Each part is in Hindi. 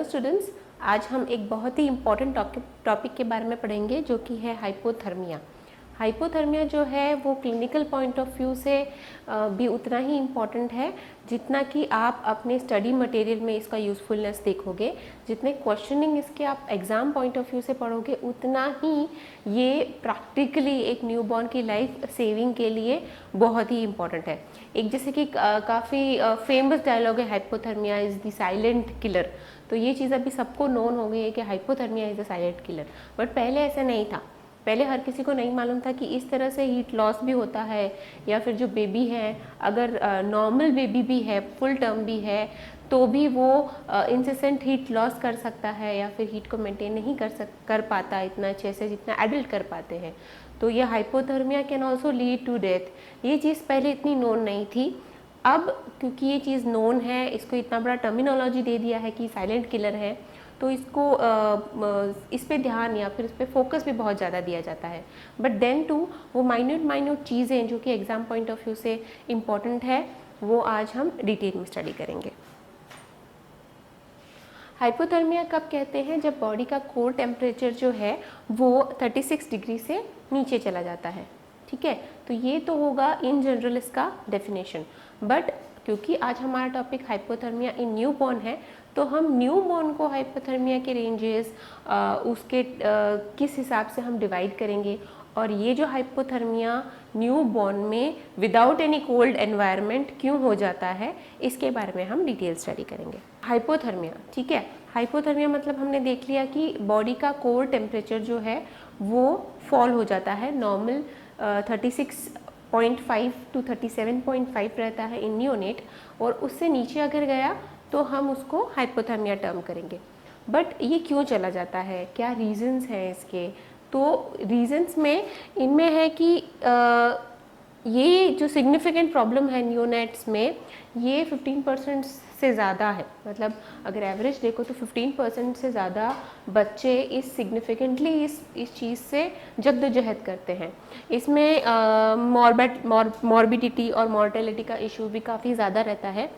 स्टूडेंट्स, आज हम एक बहुत ही इम्पॉर्टेंट टॉपिक के बारे में पढ़ेंगे जो कि है हाइपोथर्मिया। हाइपोथर्मिया जो है वो क्लिनिकल पॉइंट ऑफ व्यू से भी उतना ही इम्पॉर्टेंट है जितना कि आप अपने स्टडी मटेरियल में इसका यूज़फुलनेस देखोगे। जितने क्वेश्चनिंग इसके आप एग्ज़ाम पॉइंट ऑफ व्यू से पढ़ोगे उतना ही ये प्रैक्टिकली एक न्यूबॉर्न की लाइफ सेविंग के लिए बहुत ही इम्पॉर्टेंट है। एक जैसे कि काफ़ी फेमस डायलॉग है, hypothermia is the silent killer. तो ये चीज़ अभी सबको नोन हो गई है कि hypothermia is the silent killer, but पहले ऐसा नहीं था। पहले हर किसी को नहीं मालूम था कि इस तरह से हीट लॉस भी होता है, या फिर जो बेबी है अगर नॉर्मल बेबी भी है, फुल टर्म भी है, तो भी वो इंसेसेंट हीट लॉस कर सकता है या फिर हीट को मेंटेन नहीं कर पाता इतना अच्छे से जितना एडल्ट कर पाते हैं। तो ये hypothermia can also lead to death. ये चीज़ पहले इतनी नोन नहीं थी। अब क्योंकि ये चीज़ नोन है, इसको इतना बड़ा टर्मिनोलॉजी दे दिया है कि साइलेंट किलर है, तो इसको इस पे ध्यान या फिर इस पे फोकस भी बहुत ज़्यादा दिया जाता है। बट देन टू वो माइन्यूट चीज़ें जो कि एग्ज़ाम पॉइंट ऑफ व्यू से इम्पॉर्टेंट है, वो आज हम डिटेल में स्टडी करेंगे। हाइपोथर्मिया कब कहते हैं? जब बॉडी का कोर टेम्परेचर जो है वो 36 डिग्री से नीचे चला जाता है। ठीक है, तो ये तो होगा इन जनरल इसका डेफिनेशन। बट क्योंकि आज हमारा टॉपिक हाइपोथर्मिया इन न्यूबॉर्न है, तो हम न्यूबॉर्न को हाइपोथर्मिया के रेंजेस उसके किस हिसाब से हम डिवाइड करेंगे, और ये जो हाइपोथर्मिया न्यूबॉर्न में विदाउट एनी कोल्ड एनवायरनमेंट क्यों हो जाता है, इसके बारे में हम डिटेल स्टडी करेंगे। हाइपोथर्मिया, ठीक है, हाइपोथर्मिया मतलब हमने देख लिया कि बॉडी का कोर टेम्परेचर जो है वो फॉल हो जाता है। नॉर्मल 36.5 टू 37.5 रहता है इन नियोनेट, और उससे नीचे अगर गया तो हम उसको हाइपोथर्मिया टर्म करेंगे। बट ये क्यों चला जाता है, क्या रीजंस हैं इसके? तो रीजंस में इनमें है कि ये जो सिग्निफिकेंट प्रॉब्लम है नियोनेट्स में, ये 15% से ज़्यादा है। मतलब अगर एवरेज देखो तो 15% से ज़्यादा बच्चे सिग्निफिकेंटली इस चीज़ से जद्दोजहद करते हैं। इसमें मॉर्बिडिटी और मॉर्टेलिटी का इशू भी काफ़ी ज़्यादा रहता है।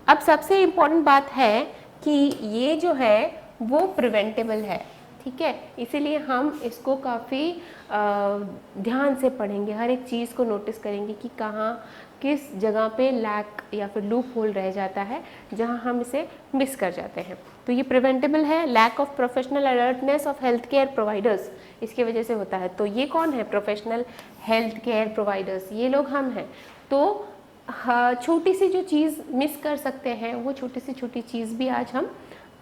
अब सबसे इम्पॉर्टेंट बात है कि ये जो है वो प्रिवेंटेबल है। ठीक है, इसीलिए हम इसको काफ़ी ध्यान से पढ़ेंगे, हर एक चीज़ को नोटिस करेंगे कि कहाँ किस जगह पे लैक या फिर लूप होल रह जाता है जहाँ हम इसे मिस कर जाते हैं। तो ये प्रिवेंटेबल है। Lack of professional alertness of health care providers इसकी वजह से होता है। तो ये कौन है? प्रोफेशनल हेल्थ केयर प्रोवाइडर्स, ये लोग हम हैं। तो हाँ, छोटी सी जो चीज़ मिस कर सकते हैं, वो छोटी चीज़ भी आज हम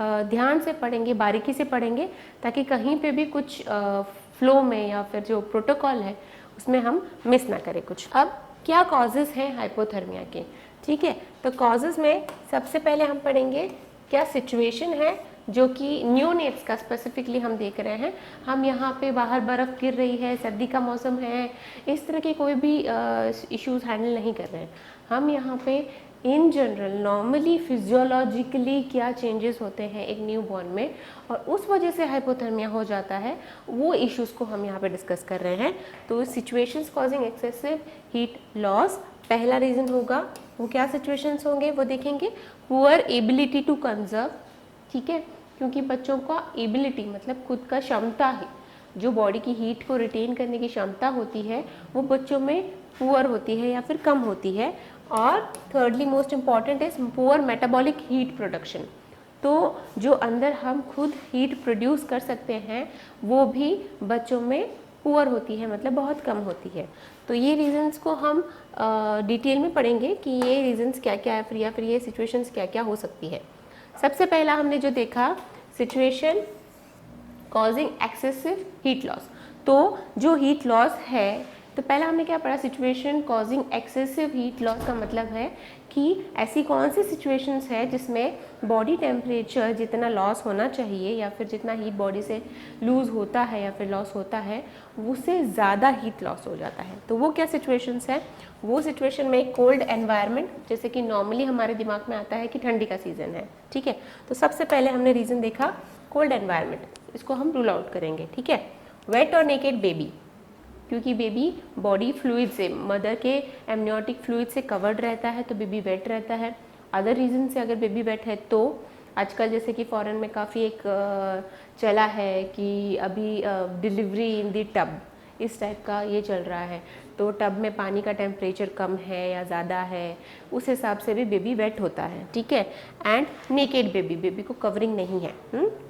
ध्यान से पढ़ेंगे, बारीकी से पढ़ेंगे, ताकि कहीं पे भी कुछ फ्लो में या फिर जो प्रोटोकॉल है उसमें हम मिस ना करें कुछ। अब क्या कॉजेज़ हैं हाइपोथर्मिया के? ठीक है, तो कॉजेज़ में सबसे पहले हम पढ़ेंगे क्या सिचुएशन है जो कि न्यूनेट्स का स्पेसिफिकली हम देख रहे हैं। हम यहाँ पे बाहर बर्फ़ गिर रही है, सर्दी का मौसम है, इस तरह के कोई भी इश्यूज़ हैंडल नहीं कर रहे हैं। हम यहाँ पे इन जनरल नॉर्मली फिजियोलॉजिकली क्या चेंजेस होते हैं एक न्यूबॉर्न में, और उस वजह से हाइपोथर्मिया हो जाता है, वो इश्यूज़ को हम यहाँ पे डिस्कस कर रहे हैं। तो situations causing excessive heat loss पहला रीज़न होगा। वो क्या सिचुएशंस होंगे वो देखेंगे। पुअर एबिलिटी टू कंजर्व, ठीक है, क्योंकि बच्चों का एबिलिटी मतलब खुद का क्षमता है, जो बॉडी की हीट को रिटेन करने की क्षमता होती है, वो बच्चों में पुअर होती है या फिर कम होती है। और thirdly most important is poor metabolic heat production. तो जो अंदर हम खुद हीट प्रोड्यूस कर सकते हैं वो भी बच्चों में पुअर होती है, मतलब बहुत कम होती है। तो ये रीजंस को हम डिटेल में पढ़ेंगे कि ये रीजंस क्या क्या है, या फिर ये सिचुएशंस क्या क्या हो सकती है। सबसे पहला हमने जो देखा, situation causing excessive heat loss. तो जो हीट लॉस है, तो पहला हमने क्या पढ़ा? Situation causing excessive heat loss का मतलब है कि ऐसी कौन सी सिचुएशंस है जिसमें बॉडी टेम्परेचर जितना लॉस होना चाहिए या फिर जितना हीट बॉडी से लूज़ होता है या फिर लॉस होता है, उससे ज़्यादा हीट लॉस हो जाता है। तो वो क्या सिचुएशंस है? वो सिचुएशन में कोल्ड एनवायरनमेंट, जैसे कि नॉर्मली हमारे दिमाग में आता है कि ठंडी का सीज़न है। ठीक है, तो सबसे पहले हमने रीज़न देखा कोल्ड एनवायरनमेंट, इसको हम रूल आउट करेंगे। ठीक है, वेट और नेकेड बेबी, क्योंकि बेबी बॉडी फ्लूइड से, मदर के एमनियोटिक फ्लूइड से कवर्ड रहता है, तो बेबी वेट रहता है। अदर रीज़न से अगर बेबी वेट है तो आजकल जैसे कि फॉरेन में काफ़ी एक चला है कि अभी डिलीवरी इन दी टब, इस टाइप का ये चल रहा है। तो टब में पानी का टेम्परेचर कम है या ज़्यादा है, उस हिसाब से भी बेबी वेट होता है, ठीक है। एंड नेकेड बेबी, बेबी को कवरिंग नहीं है।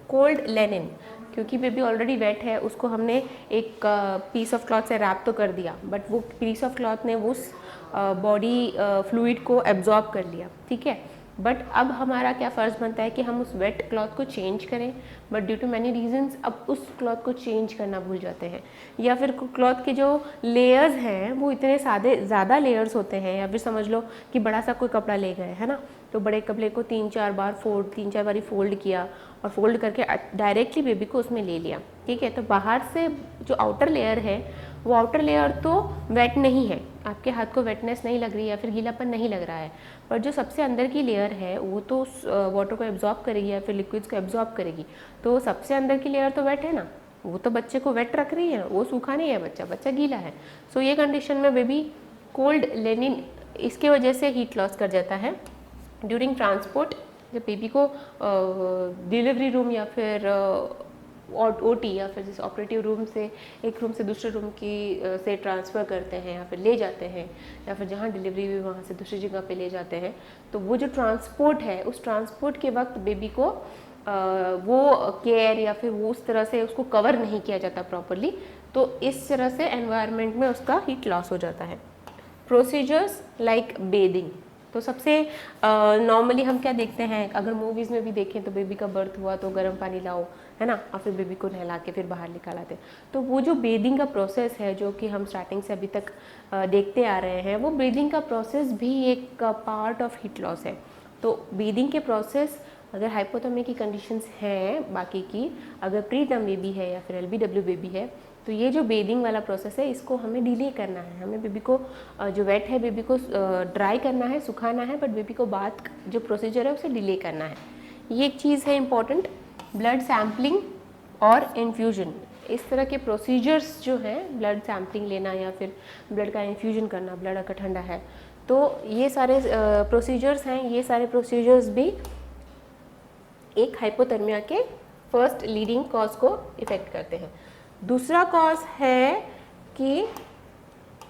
कोल्ड लेनिन, क्योंकि बेबी ऑलरेडी वेट है, उसको हमने एक पीस ऑफ क्लॉथ से रैप तो कर दिया, बट वो पीस ऑफ क्लॉथ ने उस बॉडी फ्लूइड को एब्जॉर्ब कर लिया, ठीक है। बट अब हमारा क्या फ़र्ज़ बनता है कि हम उस वेट क्लॉथ को चेंज करें, but due to many reasons अब उस क्लॉथ को चेंज करना भूल जाते हैं, या फिर क्लॉथ के जो लेयर्स हैं वो इतने ज़्यादा लेयर्स होते हैं, या फिर समझ लो कि बड़ा सा कोई कपड़ा ले गए, है ना, तो बड़े कपड़े को 3-4 बारी फोल्ड किया और फोल्ड करके डायरेक्टली बेबी को उसमें ले लिया, ठीक है। तो बाहर से जो आउटर लेयर है वो आउटर लेयर तो वेट नहीं है, आपके हाथ को वेटनेस नहीं लग रही है या फिर गीलापन नहीं लग रहा है, पर जो सबसे अंदर की लेयर है वो तो वाटर को एब्जॉर्ब करेगी या फिर लिक्विड्स को एब्जॉर्ब करेगी। तो सबसे अंदर की लेयर तो वेट है ना, वो तो बच्चे को वेट रख रही है, वो सूखा नहीं है, बच्चा गीला है। सो ये कंडीशन में बेबी कोल्ड लेनिन इसके वजह से हीट लॉस कर जाता है। ड्यूरिंग ट्रांसपोर्ट, जब बेबी को डिलीवरी रूम या फिर ओटी या फिर जैसे ऑपरेटिव रूम से एक रूम से दूसरे रूम की से ट्रांसफ़र करते हैं या फिर ले जाते हैं, या फिर जहाँ डिलीवरी हुई वहाँ से दूसरी जगह पे ले जाते हैं, तो वो जो ट्रांसपोर्ट है उस ट्रांसपोर्ट के वक्त बेबी को वो केयर या फिर वो उस तरह से उसको कवर नहीं किया जाता प्रॉपरली, तो इस तरह से एनवायरनमेंट में उसका हीट लॉस हो जाता है। प्रोसीजर्स लाइक बेदिंग, तो सबसे नॉर्मली हम क्या देखते हैं, अगर मूवीज़ में भी देखें तो बेबी का बर्थ हुआ तो गर्म पानी लाओ, है ना, और फिर बेबी को नहला के फिर बाहर निकाल आते हैं। तो वो जो बेदिंग का प्रोसेस है जो कि हम स्टार्टिंग से अभी तक देखते आ रहे हैं, वो बेदिंग का प्रोसेस भी एक पार्ट ऑफ हीट लॉस है। तो बेदिंग के प्रोसेस, अगर हाइपोथर्मिया की कंडीशंस हैं बाकी की, अगर प्री टर्म बेबी है या फिर एलबीडब्ल्यू बेबी है, तो ये जो बेदिंग वाला प्रोसेस है इसको हमें डिले करना है। हमें बेबी को जो वेट है बेबी को ड्राई करना है, सुखाना है, बट बेबी को बात जो प्रोसीजर है उसे डिले करना है। ये एक चीज़ है इम्पॉर्टेंट। ब्लड सैम्पलिंग और इन्फ्यूजन, इस तरह के प्रोसीजर्स जो हैं, ब्लड सैम्पलिंग लेना या फिर ब्लड का इन्फ्यूजन करना, ब्लड अगर ठंडा है, तो ये सारे प्रोसीजर्स हैं। ये सारे प्रोसीजर्स भी एक हाइपोथर्मिया के फर्स्ट लीडिंग कॉज को इफेक्ट करते हैं। दूसरा कॉज है कि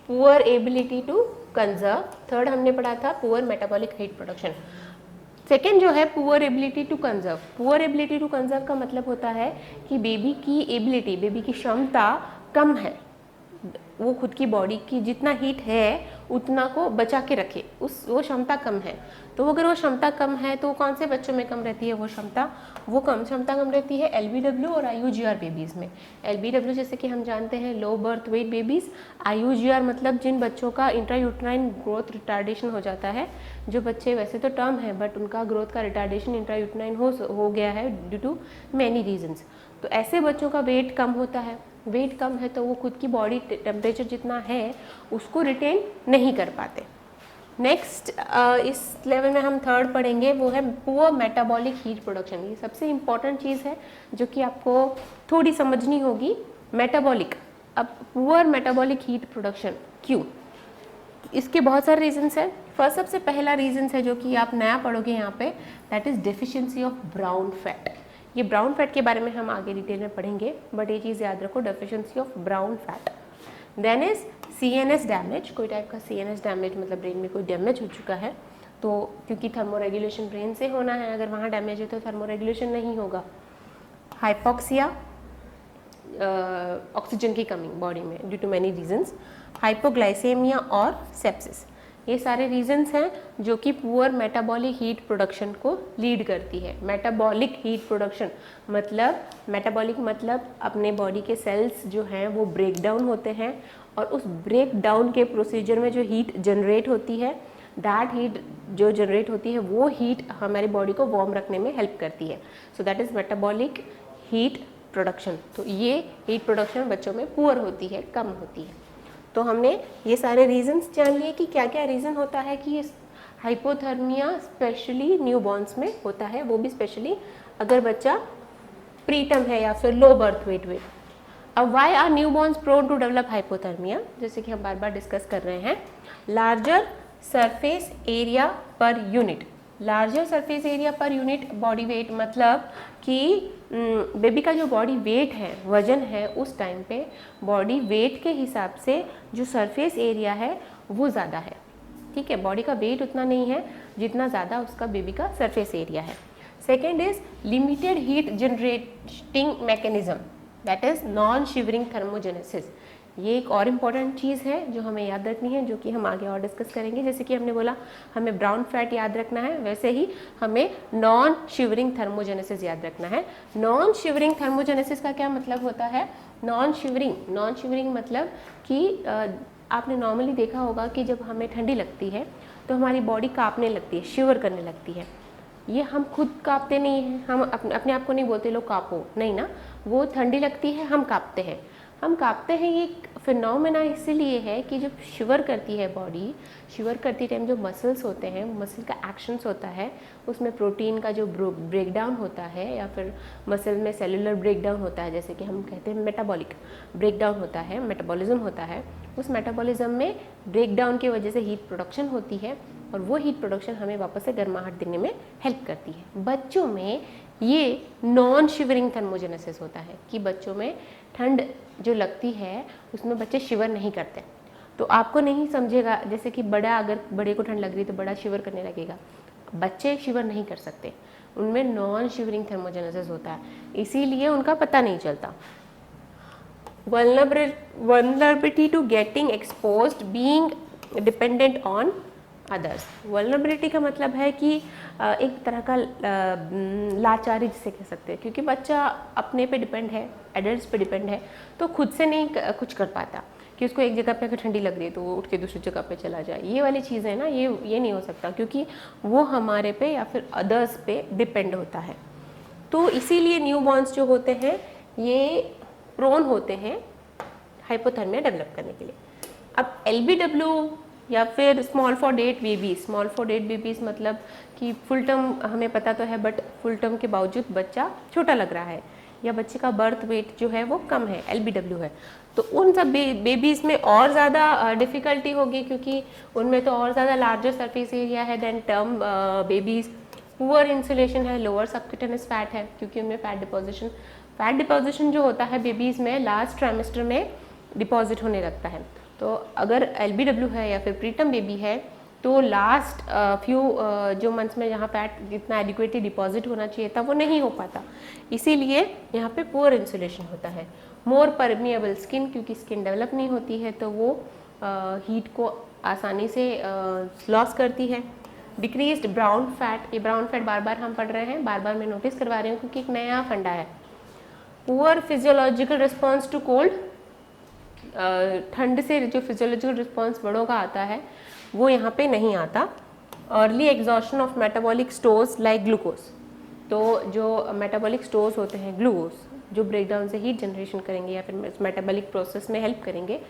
poor ability to conserve. Third हमने पढ़ा था poor metabolic heat production. Second जो है poor ability to conserve. Poor ability to conserve का मतलब होता है कि बेबी की एबिलिटी, बेबी की क्षमता कम है, वो खुद की बॉडी की जितना हीट है उतना को बचा के रखे, वो क्षमता कम है। तो अगर वो क्षमता कम है तो कौन से बच्चों में कम रहती है वो क्षमता? वो क्षमता कम रहती है एलबीडब्ल्यू और आईयूजीआर बेबीज़ में। एलबीडब्ल्यू जैसे कि हम जानते हैं low birth weight babies, IUGR मतलब जिन बच्चों का इंट्रायूट्राइन ग्रोथ रिटार्डेशन हो जाता है, जो बच्चे वैसे तो टर्म है बट उनका ग्रोथ का रिटार्डेशन इंट्रायूट्राइन हो गया है ड्यू टू मैनी रीजन्स। तो ऐसे बच्चों का वेट कम होता है। वेट कम है तो वो खुद की बॉडी टेम्परेचर जितना है उसको रिटेन नहीं कर पाते। नेक्स्ट इस लेवल में हम थर्ड पढ़ेंगे, वो है पुअर मेटाबॉलिक हीट प्रोडक्शन। ये सबसे इम्पॉर्टेंट चीज़ है जो कि आपको थोड़ी समझनी होगी। मेटाबॉलिक, अब पुअर मेटाबॉलिक हीट प्रोडक्शन क्यों? इसके बहुत सारे रीजंस हैं। फर्स्ट सबसे पहला रीजंस है जो कि आप नया पढ़ोगे यहाँ पे, that is deficiency of brown fat. ये ब्राउन फैट के बारे में हम आगे डिटेल में पढ़ेंगे, बट ये चीज़ याद रखो, deficiency of brown fat. Then is CNS damage, कोई टाइप का CNS डैमेज मतलब ब्रेन में कोई डैमेज हो चुका है, तो क्योंकि थर्मोरेगुलेशन ब्रेन से होना है, अगर वहाँ डैमेज है तो थर्मोरेगुलेशन नहीं होगा। हाइपोक्सिया, ऑक्सीजन की कमी बॉडी में due to many reasons. Hypoglycaemia और सेप्सिस, ये सारे रीजंस हैं जो कि पुअर मेटाबॉलिक हीट प्रोडक्शन को लीड करती है। मेटाबॉलिक हीट प्रोडक्शन मतलब अपने बॉडी के सेल्स जो हैं वो ब्रेक डाउन होते हैं, और उस ब्रेक डाउन के प्रोसीजर में जो हीट जनरेट होती है, दैट हीट जो जनरेट होती है वो हीट हमारी बॉडी को वार्म रखने में हेल्प करती है। So that is metabolic heat production. तो ये हीट प्रोडक्शन बच्चों में पुअर होती है, कम होती है। तो हमने ये सारे रीजंस जान लिए कि क्या क्या रीज़न होता है कि हाइपोथर्मिया स्पेशली न्यूबॉर्न्स में होता है, वो भी स्पेशली अगर बच्चा प्रीटर्म है या फिर लो बर्थ वेट में। अब why are newborns prone to develop hypothermia, जैसे कि हम बार बार डिस्कस कर रहे हैं, larger surface area per unit. Larger surface area per unit body weight, मतलब कि बेबी का जो बॉडी वेट है, वजन है, उस टाइम पे बॉडी वेट के हिसाब से जो सरफेस एरिया है वो ज़्यादा है। ठीक है, बॉडी का वेट उतना नहीं है जितना ज़्यादा उसका बेबी का सरफेस एरिया है। Second is limited heat generating mechanism, that is non shivering thermogenesis. ये एक और इम्पॉर्टेंट चीज़ है जो हमें याद रखनी है, जो कि हम आगे और डिस्कस करेंगे। जैसे कि हमने बोला हमें ब्राउन फैट याद रखना है, वैसे ही हमें नॉन शिवरिंग थर्मोजेनेसिस याद रखना है। नॉन शिवरिंग थर्मोजेनेसिस का क्या मतलब होता है? नॉन शिवरिंग मतलब कि आपने नॉर्मली देखा होगा कि जब हमें ठंडी लगती है तो हमारी बॉडी कांपने लगती है, शिवर करने लगती है। ये हम खुद कांपते नहीं हैं, हम अपने आप को नहीं बोलते लो कांपो, नहीं ना, वो ठंडी लगती है हम कांपते हैं। हम कांपते हैं, ये फिनोमेना इसीलिए है कि जब शिवर करती है बॉडी, शिवर करती टाइम जो मसल्स होते हैं, मसल का एक्शंस होता है, उसमें प्रोटीन का जो ब्रेकडाउन होता है या फिर मसल में सेलुलर ब्रेकडाउन होता है, जैसे कि हम कहते हैं मेटाबॉलिक ब्रेकडाउन होता है, मेटाबॉलिज्म होता है। उस मेटाबॉलिज्म में ब्रेकडाउन की वजह से हीट प्रोडक्शन होती है और वो हीट प्रोडक्शन हमें वापस से गर्माहट देने में हेल्प करती है। बच्चों में ये नॉन शिवरिंग थर्मोजेनेसिस होता है कि बच्चों में ठंड जो लगती है उसमें बच्चे शिवर नहीं करते। तो आपको नहीं समझेगा, जैसे कि अगर बड़े को ठंड लग रही तो बड़ा शिवर करने लगेगा, बच्चे शिवर नहीं कर सकते, उनमें नॉन शिवरिंग थर्मोजेनेसिस होता है, इसीलिए उनका पता नहीं चलता। vulnerability to getting exposed, being dependent on others। vulnerability का मतलब है कि एक तरह का लाचारी जिसे कह सकते हैं, क्योंकि बच्चा अपने पे डिपेंड है, एडल्ट्स पे डिपेंड है, तो खुद से नहीं कुछ कर पाता कि उसको एक जगह पे अगर ठंडी लग रही है तो वो उठ के दूसरी जगह पे चला जाए। ये वाली चीज़ें ना, ये नहीं हो सकता, क्योंकि वो हमारे पे या फिर अदर्स पे डिपेंड होता है। तो इसीलिए न्यूबॉर्न्स जो होते हैं ये प्रोन होते हैं हाइपोथर्मिया डेवलप करने के लिए। अब LBW या फिर स्मॉल फॉर डेट बेबीज मतलब कि फुल टर्म हमें पता तो है, बट फुल टर्म के बावजूद बच्चा छोटा लग रहा है या बच्चे का बर्थ वेट जो है वो कम है, LBW है, तो उन सब बेबीज़ में और ज़्यादा डिफ़िकल्टी होगी, क्योंकि उनमें तो और ज़्यादा लार्जर सरफेस एरिया है than term babies. Poor insulation है, लोअर सबक्यूटेनियस फैट है, क्योंकि उनमें फैट डिपोजिशन जो होता है बेबीज़ में लास्ट ट्राइमेस्टर में डिपॉजिट होने लगता है। तो अगर LBW है या फिर प्रीटर्म बेबी है तो लास्ट फ्यू जो मंथ्स में जहाँ फैट जितना एडिक्वेटली डिपॉजिट होना चाहिए था वो नहीं हो पाता, इसीलिए यहाँ पे पुअर इंसुलेशन होता है। मोर परमिएबल स्किन, क्योंकि स्किन डेवलप नहीं होती है तो वो हीट को आसानी से लॉस करती है। डिक्रीज्ड ब्राउन फैट, ये ब्राउन फैट बार बार हम पढ़ रहे हैं, बार बार मैं नोटिस करवा रही हूँ क्योंकि एक नया फंडा है। Poor physiological response to cold, ठंड से जो फिजियोलॉजिकल रिस्पॉन्स बड़ों का आता है वो यहाँ पे नहीं आता। Early exhaustion of metabolic stores like glucose, तो जो मेटाबॉलिक स्टोर्स होते हैं ग्लूकोज, जो ब्रेकडाउन से हीट जनरेशन करेंगे या फिर मेटाबॉलिक प्रोसेस में हेल्प करेंगे,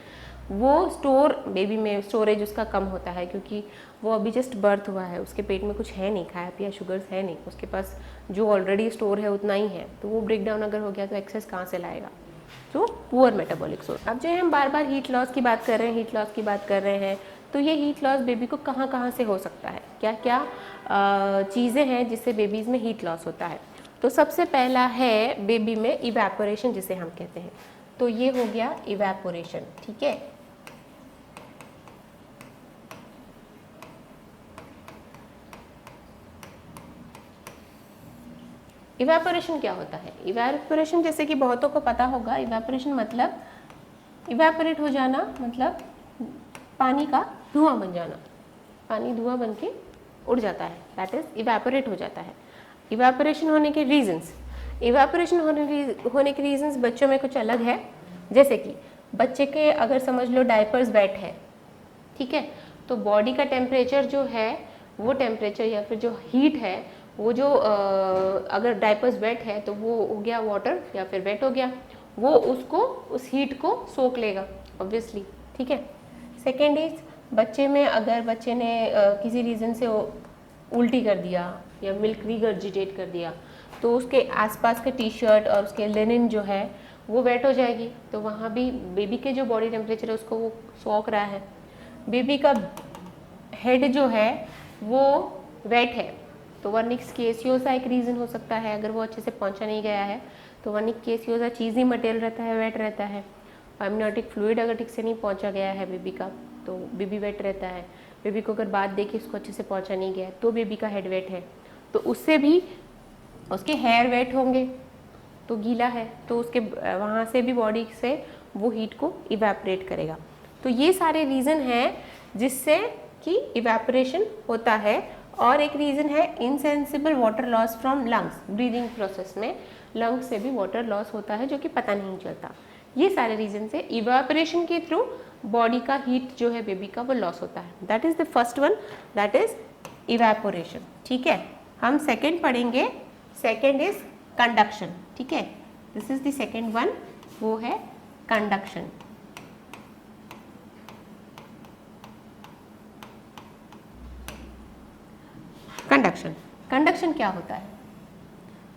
वो स्टोर बेबी में स्टोरेज उसका कम होता है, क्योंकि वो अभी जस्ट बर्थ हुआ है, उसके पेट में कुछ है नहीं, खाया पिया शुगर्स है नहीं, उसके पास जो ऑलरेडी स्टोर है उतना ही है, तो वो ब्रेकडाउन अगर हो गया तो एक्सेस कहाँ से लाएगा, तो पुअर मेटाबॉलिक स्टोर। अब जो है हम बार बार हीट लॉस की बात कर रहे हैं, तो ये हीट लॉस बेबी को कहाँ कहाँ से हो सकता है, क्या क्या चीज़ें हैं जिससे बेबीज़ में हीट लॉस होता है। तो सबसे पहला है बेबी में इवेपोरेशन जिसे हम कहते हैं, तो ये हो गया इवेपोरेशन, ठीक है। इवेपोरेशन क्या होता है? इवेपोरेशन जैसे कि बहुतों को पता होगा, इवेपोरेशन मतलब इवेपोरेट हो जाना, मतलब पानी का धुआं बन जाना, पानी धुआं बन के उड़ जाता है, दैट इज इवेपोरेट हो जाता है। इवेपोरेशन होने के रीजंस, होने के रीजंस बच्चों में कुछ अलग है, जैसे कि बच्चे के अगर समझ लो डायपर्स वेट है, ठीक है, तो बॉडी का टेम्परेचर जो है वो टेम्परेचर या फिर जो हीट है वो जो अगर डायपर्स वेट है तो वो हो गया वाटर या फिर वेट हो गया, वो उसको उस हीट को सोख लेगा ऑब्वियसली, ठीक है। सेकेंड इज बच्चे में अगर बच्चे ने किसी रीज़न से उल्टी कर दिया या मिल्क रिगर्जिटेट कर दिया तो उसके आसपास का टी शर्ट और उसके लिनन जो है वो वेट हो जाएगी, तो वहाँ भी बेबी के जो बॉडी टेम्परेचर है उसको वो सोख रहा है। बेबी का हेड जो है वो वेट है, तो वर्निक केसियोसा एक रीज़न हो सकता है, अगर वो अच्छे से पहुंचा नहीं गया है तो वर्निक केसियोसा चीज़ी मटेरियल रहता है, वेट रहता है। एमनियोटिक फ्लूइड अगर ठीक से नहीं पहुंचा गया है बेबी का तो बेबी वेट रहता है। बेबी को अगर बात देखिए उसको अच्छे से पहुंचा नहीं गया तो बेबी का हेड वेट है, तो उससे भी उसके हेयर वेट होंगे तो गीला है तो उसके वहाँ से भी बॉडी से वो हीट को इवेपोरेट करेगा। तो ये सारे रीज़न हैं जिससे कि इवेपोरेशन होता है। और एक रीज़न है insensible water loss from lungs, breathing process में लंग्स से भी वाटर लॉस होता है जो कि पता नहीं चलता। ये सारे रीज़न से इवेपोरेशन के थ्रू बॉडी का हीट जो है बेबी का वो लॉस होता है। That is the first one, that is evaporation. ठीक है, हम सेकेंड पढ़ेंगे, सेकेंड इज कंडक्शन। ठीक है, this is the second one, वो है कंडक्शन। कंडक्शन, कंडक्शन क्या होता है?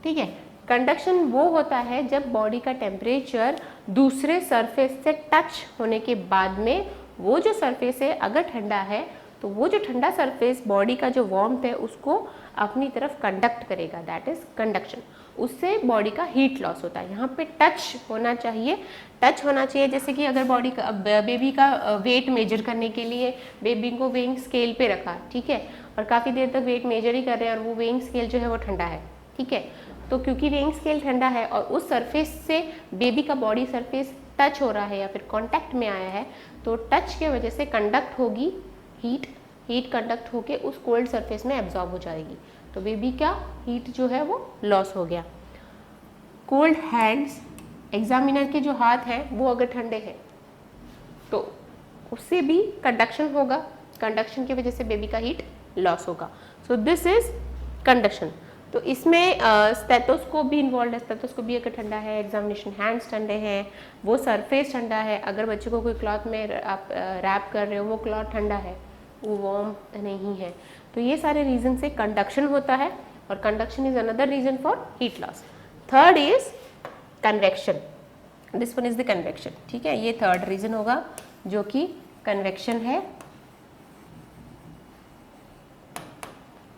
ठीक है, कंडक्शन वो होता है जब बॉडी का टेम्परेचर दूसरे सरफेस से टच होने के बाद में वो जो सरफेस है अगर ठंडा है तो वो जो ठंडा सरफेस बॉडी का जो वार्मथ है उसको अपनी तरफ कंडक्ट करेगा, दैट इज कंडक्शन। उससे बॉडी का हीट लॉस होता है। यहाँ पे टच होना चाहिए, टच होना चाहिए। जैसे कि अगर बॉडी का बेबी का वेट मेजर करने के लिए बेबी को वेइंग स्केल पे रखा, ठीक है, और काफ़ी देर तक वेट मेजर ही कर रहे हैं और वो वेइंग स्केल जो है वो ठंडा है, ठीक है, तो क्योंकि वेइंग स्केल ठंडा है और उस सरफेस से बेबी का बॉडी सरफेस टच हो रहा है या फिर कांटेक्ट में आया है तो टच के वजह से कंडक्ट होगी हीट, हीट कंडक्ट होके उस कोल्ड सरफेस में एब्जॉर्ब हो जाएगी, तो बेबी का हीट जो है वो लॉस हो गया। कोल्ड हैंड्स, एग्जामिनर के जो हाथ हैं वो अगर ठंडे हैं तो उससे भी कंडक्शन होगा, कंडक्शन की वजह से बेबी का हीट लॉस होगा। So this is conduction. तो इसमें स्टेथोस्कोप भी इन्वॉल्व है। स्टेथोस्कोप भी अगर ठंडा है, एग्जामिनेशन हैंड्स ठंडे हैं, वो सरफेस ठंडा है, अगर बच्चे को कोई क्लॉथ में आप रैप कर रहे हो वो क्लॉथ ठंडा है, वो वार्म नहीं है, तो ये सारे रीजन से कंडक्शन होता है और conduction is another reason for heat loss. Third is convection, this one is the convection. ठीक है, ये थर्ड रीजन होगा जो कि कन्वेक्शन है।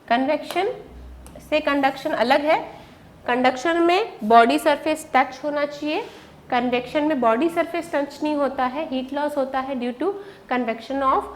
कन्वेक्शन से कंडक्शन अलग है। कंडक्शन में बॉडी सरफेस टच होना चाहिए, कन्वेक्शन में बॉडी सरफेस टच नहीं होता है, हीट लॉस होता है due to convection of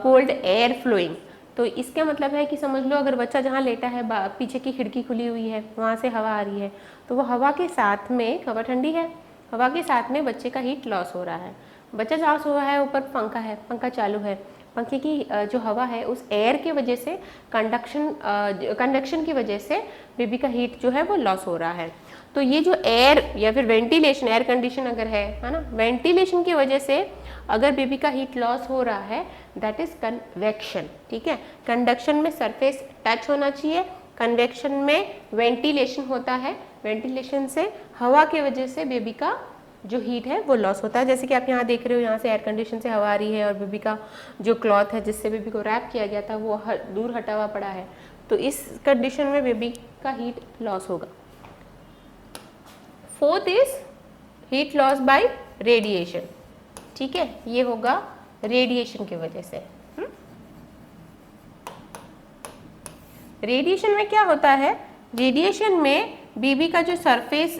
cold air flowing. तो इसका मतलब है कि समझ लो अगर बच्चा जहाँ लेटा है पीछे की खिड़की खुली हुई है, वहाँ से हवा आ रही है, तो वो हवा के साथ में, हवा ठंडी है, हवा के साथ में बच्चे का हीट लॉस हो रहा है। बच्चा जहाँ सो रहा है ऊपर पंखा है, पंखा चालू है, पंखे की जो हवा है उस एयर के वजह से कन्वेक्शन की वजह से बेबी का हीट जो है वो लॉस हो रहा है। तो ये जो एयर या फिर वेंटिलेशन, एयर कंडीशन अगर है ना, वेंटिलेशन की वजह से अगर बेबी का हीट लॉस हो रहा है दैट इज कन्वेक्शन। ठीक है, कंडक्शन में सरफेस टच होना चाहिए, कन्वेक्शन में वेंटिलेशन होता है, वेंटिलेशन से हवा की वजह से बेबी का जो हीट है वो लॉस होता है। जैसे कि आप यहाँ देख रहे हो, यहाँ से एयर कंडीशन से हवा आ रही है और बेबी का जो क्लॉथ है जिससे बेबी को रैप किया गया था वो दूर हटा हुआ पड़ा है, तो इस कंडीशन में बेबी का हीट लॉस होगा। Fourth is heat loss by radiation. ठीक है, ये होगा रेडिएशन की वजह से। रेडिएशन में क्या होता है, रेडिएशन में बेबी का जो सरफेस,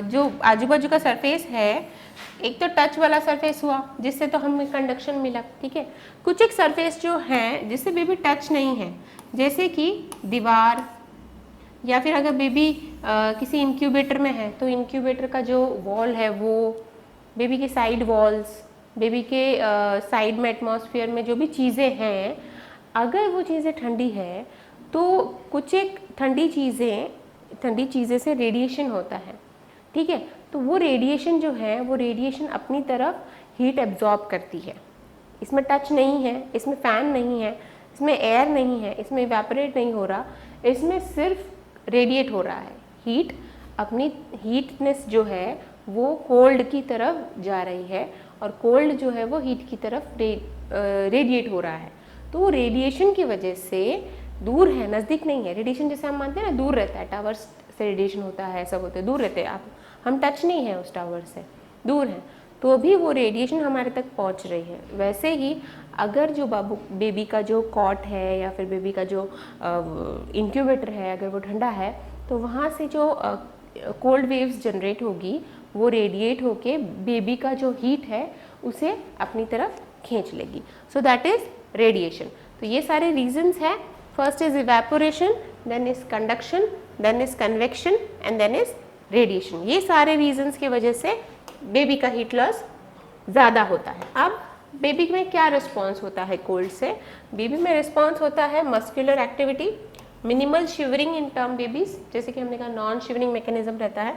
जो आजू बाजू का सरफेस है, एक तो टच वाला सरफेस हुआ जिससे तो हमें कंडक्शन मिला, ठीक है, कुछ एक सरफेस जो है जिससे बेबी टच नहीं है, जैसे कि दीवार, या फिर अगर बेबी किसी इंक्यूबेटर में है तो इंक्यूबेटर का जो वॉल है वो, बेबी के साइड वॉल्स, बेबी के साइड में एटमॉस्फेयर में जो भी चीज़ें हैं, अगर वो चीज़ें ठंडी है तो कुछ एक ठंडी चीज़ें से रेडिएशन होता है। ठीक है, तो वो रेडिएशन जो है वो रेडिएशन अपनी तरफ हीट एब्जॉर्ब करती है। इसमें टच नहीं है, इसमें फ़ैन नहीं है, इसमें एयर नहीं है, इसमें इवेपोरेट नहीं हो रहा, इसमें सिर्फ रेडिएट हो रहा है। हीट अपनी हीटनेस जो है वो कोल्ड की तरफ जा रही है और कोल्ड जो है वो हीट की तरफ रेडिएट हो रहा है। तो वो रेडिएशन की वजह से दूर है, नज़दीक नहीं है। रेडिएशन जैसे हम मानते हैं ना, दूर रहता है, टावर्स से रेडिएशन होता है, सब होते हैं, दूर रहते हैं, हम टच नहीं है उस टावर से, दूर है, तो भी वो रेडिएशन हमारे तक पहुंच रही है। वैसे ही अगर जो बेबी का जो कॉट है या फिर बेबी का जो इंक्यूबेटर है अगर वो ठंडा है तो वहाँ से जो कोल्ड वेव्स जनरेट होगी वो रेडिएट होके बेबी का जो हीट है उसे अपनी तरफ खींच लेगी। So that is radiation. तो ये सारे रीजंस हैं। First is evaporation, then is conduction, then is convection and then is radiation. ये सारे रीजंस की वजह से बेबी का हीट लॉस ज़्यादा होता है। अब बेबी में क्या रिस्पॉन्स होता है कोल्ड से? बेबी में रिस्पॉन्स होता है मस्कुलर एक्टिविटी, मिनिमल शिवरिंग इन टर्म बेबीज, जैसे कि हमने कहा नॉन शिवरिंग मैकेनिज्म रहता है,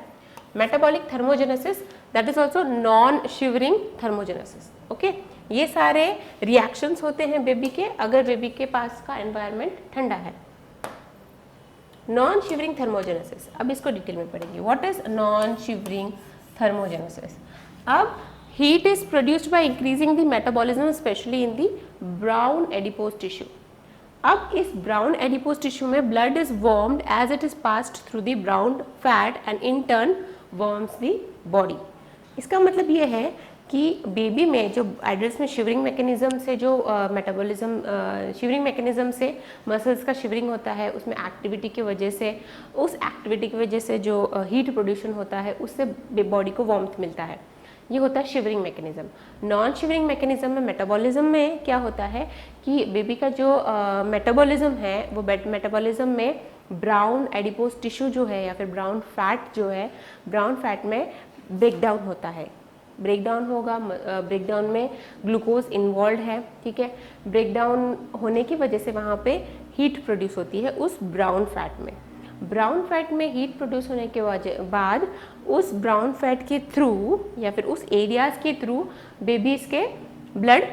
metabolic thermogenesis, that is also non shivering thermogenesis. Okay, ये सारे रिएक्शंस होते हैं बेबी के अगर बेबी के पास का एनवायरनमेंट ठंडा है। नॉन शिवरिंग थर्मोजेनेसिस, अब इसको डिटेल में पढ़ेंगे। What is non shivering thermogenesis? अब heat is produced by increasing the metabolism especially in the brown adipose tissue. अब इस brown adipose tissue में blood is warmed as it is passed through the brown fat and in turn warms the body. इसका मतलब ये है कि बेबी में जो एडल्ट्स में शिवरिंग मैकेनिज्म से जो मेटाबॉलिज्म शिवरिंग मैकेनिज्म से मसल्स का शिवरिंग होता है उसमें एक्टिविटी की वजह से उस एक्टिविटी की वजह से जो हीट प्रोड्यूशन होता है उससे बॉडी को वार्मथ मिलता है। ये होता है shivering mechanism. Non shivering mechanism में मेटाबॉलिज्म में क्या होता है कि बेबी का जो मेटाबॉलिज्म है वो मेटाबॉलिज्म में ब्राउन एडिपोज टिश्यू जो है या फिर ब्राउन फैट जो है, ब्राउन फैट में ब्रेक डाउन होता है। ब्रेकडाउन होगा, ब्रेकडाउन में ग्लूकोज इन्वॉल्व है, ठीक है। ब्रेकडाउन होने की वजह से वहाँ पे हीट प्रोड्यूस होती है उस ब्राउन फैट में। ब्राउन फैट में हीट प्रोड्यूस होने के बाद उस ब्राउन फैट के थ्रू या फिर उस एरियाज के थ्रू बेबीज के ब्लड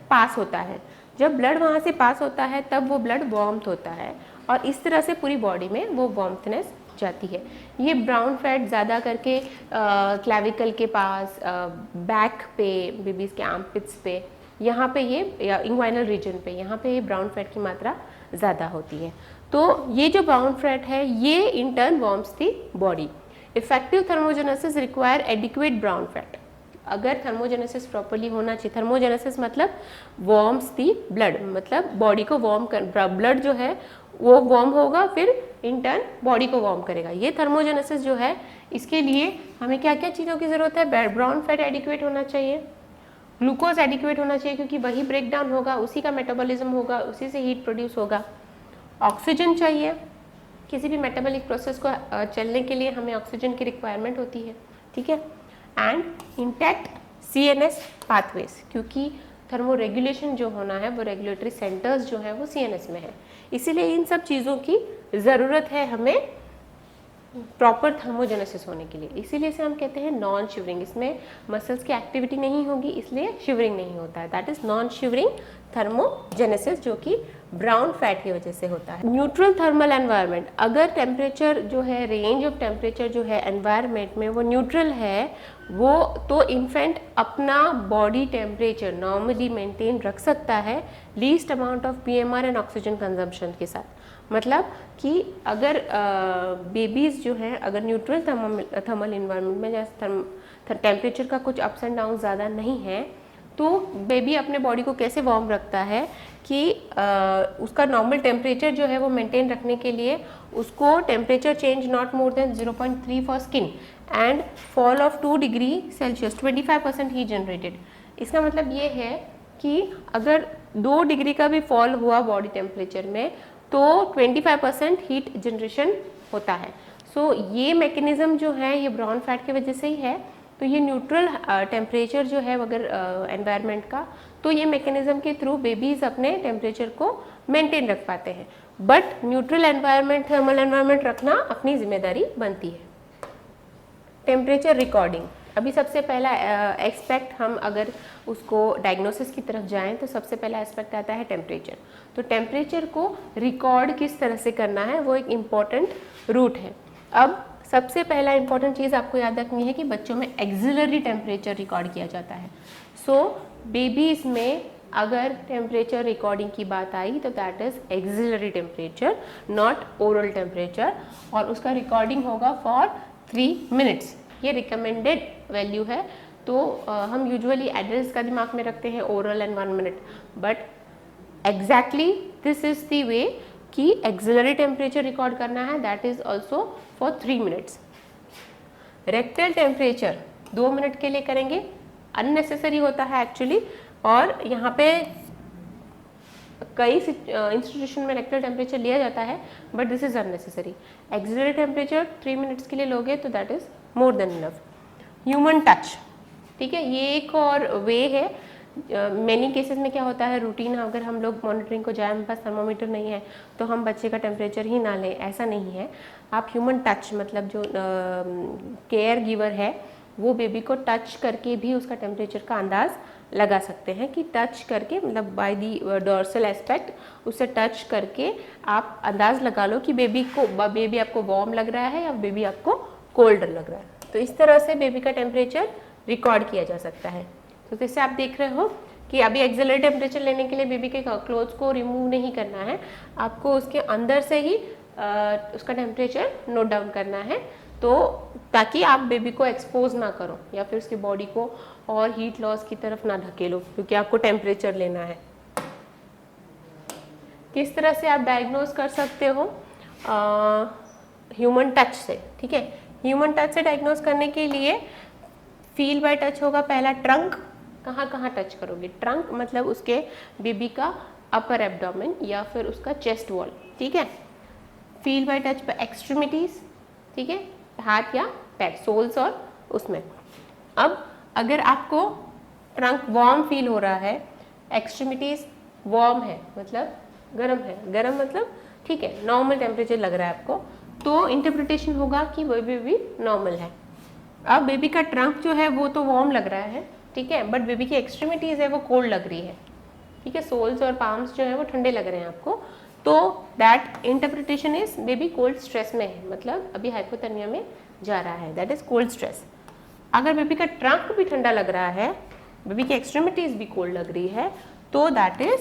पास होता है। जब ब्लड वहाँ से पास होता है तब वो ब्लड वार्मथ होता है और इस तरह से पूरी बॉडी में वो वार्मथनेस जाती है। ये ब्राउन फैट ज़्यादा करके क्लैविकल के पास, बैक पे, बेबीज के आर्मपिट्स पे, यहाँ पे ये या इंग्वाइनल रीजन पे, यहाँ पे ये ब्राउन फैट की मात्रा ज़्यादा होती है। तो ये जो ब्राउन फैट है ये in turn warms the body. Effective thermogenesis require adequate brown fat. अगर थर्मोजेनेसिस प्रॉपर्ली होना चाहिए, थर्मोजेनेसिस मतलब वार्म्स दी ब्लड, मतलब बॉडी को वार्म कर, ब्लड जो है वो वार्म होगा फिर इन टर्न बॉडी को वार्म करेगा। ये थर्मोजेनेसिस जो है इसके लिए हमें क्या क्या चीज़ों की ज़रूरत है? ब्राउन फैट एडिक्वेट होना चाहिए, ग्लूकोज एडिक्वेट होना चाहिए क्योंकि वही ब्रेक डाउन होगा, उसी का मेटाबॉलिज्म होगा, उसी से हीट प्रोड्यूस होगा। ऑक्सीजन चाहिए, किसी भी मेटाबॉलिक प्रोसेस को चलने के लिए हमें ऑक्सीजन की रिक्वायरमेंट होती है, ठीक है। एंड इंटैक्ट CNS पाथवेज, क्योंकि थर्मो रेगुलेशन जो होना है वो रेगुलेटरी सेंटर्स जो है वो CNS में है, इसीलिए इन सब चीज़ों की ज़रूरत है हमें प्रॉपर थर्मोजेनेसिस होने के लिए। इसीलिए इसे हम कहते हैं नॉन शिवरिंग। इसमें मसल्स की एक्टिविटी नहीं होगी इसलिए शिवरिंग नहीं होता है। That is non shivering thermogenesis जो कि ब्राउन फैट की वजह से होता है। न्यूट्रल थर्मल एनवायरनमेंट, अगर टेम्परेचर जो है, रेंज ऑफ टेम्परेचर जो है एनवायरनमेंट में वो न्यूट्रल है, वो तो इन्फेंट अपना बॉडी टेम्परेचर नॉर्मली मेंटेन रख सकता है least amount of PMR and oxygen consumption के साथ। मतलब कि अगर बेबीज़ जो हैं अगर न्यूट्रल थर्मल इन्वायरमेंट में जैसे टेम्परेचर का कुछ अप्स एंड डाउन ज़्यादा नहीं है तो बेबी अपने बॉडी को कैसे वार्म रखता है कि उसका नॉर्मल टेम्परेचर जो है वो मेंटेन रखने के लिए उसको temperature change not more than 0.3 for skin and fall of 2 degree Celsius 25% heat generated. इसका मतलब ये है कि अगर 2 डिग्री का भी फॉल हुआ बॉडी टेम्परेचर में तो 25% हीट जनरेशन होता है। सो ये मैकेनिज्म जो है ये ब्राउन फैट की वजह से ही है। तो ये न्यूट्रल टेम्परेचर जो है अगर एनवायरनमेंट का, तो ये मैकेनिज्म के थ्रू बेबीज अपने टेम्परेचर को मेंटेन रख पाते हैं। But neutral environment, thermal environment रखना अपनी जिम्मेदारी बनती है। टेम्परेचर रिकॉर्डिंग, अभी सबसे पहला एस्पेक्ट हम अगर उसको डायग्नोसिस की तरफ जाएं तो सबसे पहला एस्पेक्ट आता है टेम्परेचर। तो टेम्परेचर को रिकॉर्ड किस तरह से करना है वो एक इम्पॉर्टेंट रूट है। अब सबसे पहला इंपॉर्टेंट चीज़ आपको याद रखनी है कि बच्चों में एक्सिलरी टेम्परेचर रिकॉर्ड किया जाता है। सो बेबीज़ में अगर टेम्परेचर रिकॉर्डिंग की बात आई तो that is axillary temperature, not oral temperature, और उसका रिकॉर्डिंग होगा फॉर 3 मिनट्स। ये रिकमेंडेड वैल्यू है तो हम यूजुअली एडल्ट्स का दिमाग में रखते हैं oral and 1 minute, but exactly this is the way कि एक्सिलरी टेम्परेचर रिकॉर्ड करना है, that is also for 3 minutes. Rectal temperature 2 minute के लिए करेंगे, अननेसेसरी होता है एक्चुअली, और यहाँ पे कई इंस्टीट्यूशन में रेक्टल टेम्परेचर लिया जाता है, but this is unnecessary. Axillary temperature 3 minutes के लिए लोगे तो that is more than enough. Human touch, ठीक है, ये एक और वे है। मैनी केसेस में क्या होता है, रूटीन अगर हम लोग मॉनिटरिंग को जाए, हमारे पास थर्मोमीटर नहीं है तो हम बच्चे का टेम्परेचर ही ना लें, ऐसा नहीं है। आप ह्यूमन टच मतलब जो केयर गिवर है वो बेबी को टच करके भी उसका टेम्परेचर का अंदाज़ लगा सकते हैं, कि टच करके मतलब बाय दी डोर्सल एस्पेक्ट उसे टच करके आप अंदाज़ लगा लो कि बेबी आपको वार्म लग रहा है या बेबी आपको कोल्ड लग रहा है। तो इस तरह से बेबी का टेम्परेचर रिकॉर्ड किया जा सकता है। तो जैसे आप देख रहे हो कि अभी एक्सिलरी टेम्परेचर लेने के लिए बेबी के क्लोथ्स को रिमूव नहीं करना है, आपको उसके अंदर से ही उसका टेम्परेचर नोट डाउन करना है, तो ताकि आप बेबी को एक्सपोज ना करो या फिर उसकी बॉडी को और हीट लॉस की तरफ ना धकेलो, क्योंकि आपको टेम्परेचर लेना है। किस तरह से आप डायग्नोज कर सकते हो? ह्यूमन टच से, ठीक है। ह्यूमन टच से डायग्नोज करने के लिए फील बाय टच होगा पहला। ट्रंक, कहाँ कहाँ टच करोगे? ट्रंक मतलब उसके बेबी का अपर एब्डोमेन या फिर उसका चेस्ट वॉल, ठीक है। फील बाय टच पे एक्सट्रीमिटीज, ठीक है, हाथ या पैर, सोल्स और उसमें। अब अगर आपको ट्रंक वार्म फील हो रहा है, एक्सट्रीमिटीज वार्म है मतलब गर्म है, गर्म मतलब ठीक है नॉर्मल टेम्परेचर लग रहा है आपको, तो इंटरप्रिटेशन होगा कि वो बेबी नॉर्मल है। अब बेबी का ट्रंक जो है वो तो वार्म लग रहा है, ठीक है, बट बेबी की एक्सट्रीमिटीज है वो कोल्ड लग रही है, ठीक है, सोल्स और पाम्स जो है वो ठंडे लग रहे हैं आपको, तो that interpretation is baby cold stress में है, मतलब अभी हाइपोथर्मिया में जा रहा है, दैट इज कोल्ड स्ट्रेस। अगर बेबी का ट्रंक भी ठंडा लग रहा है, बेबी की एक्सट्रीमिटीज भी कोल्ड लग रही है, तो that is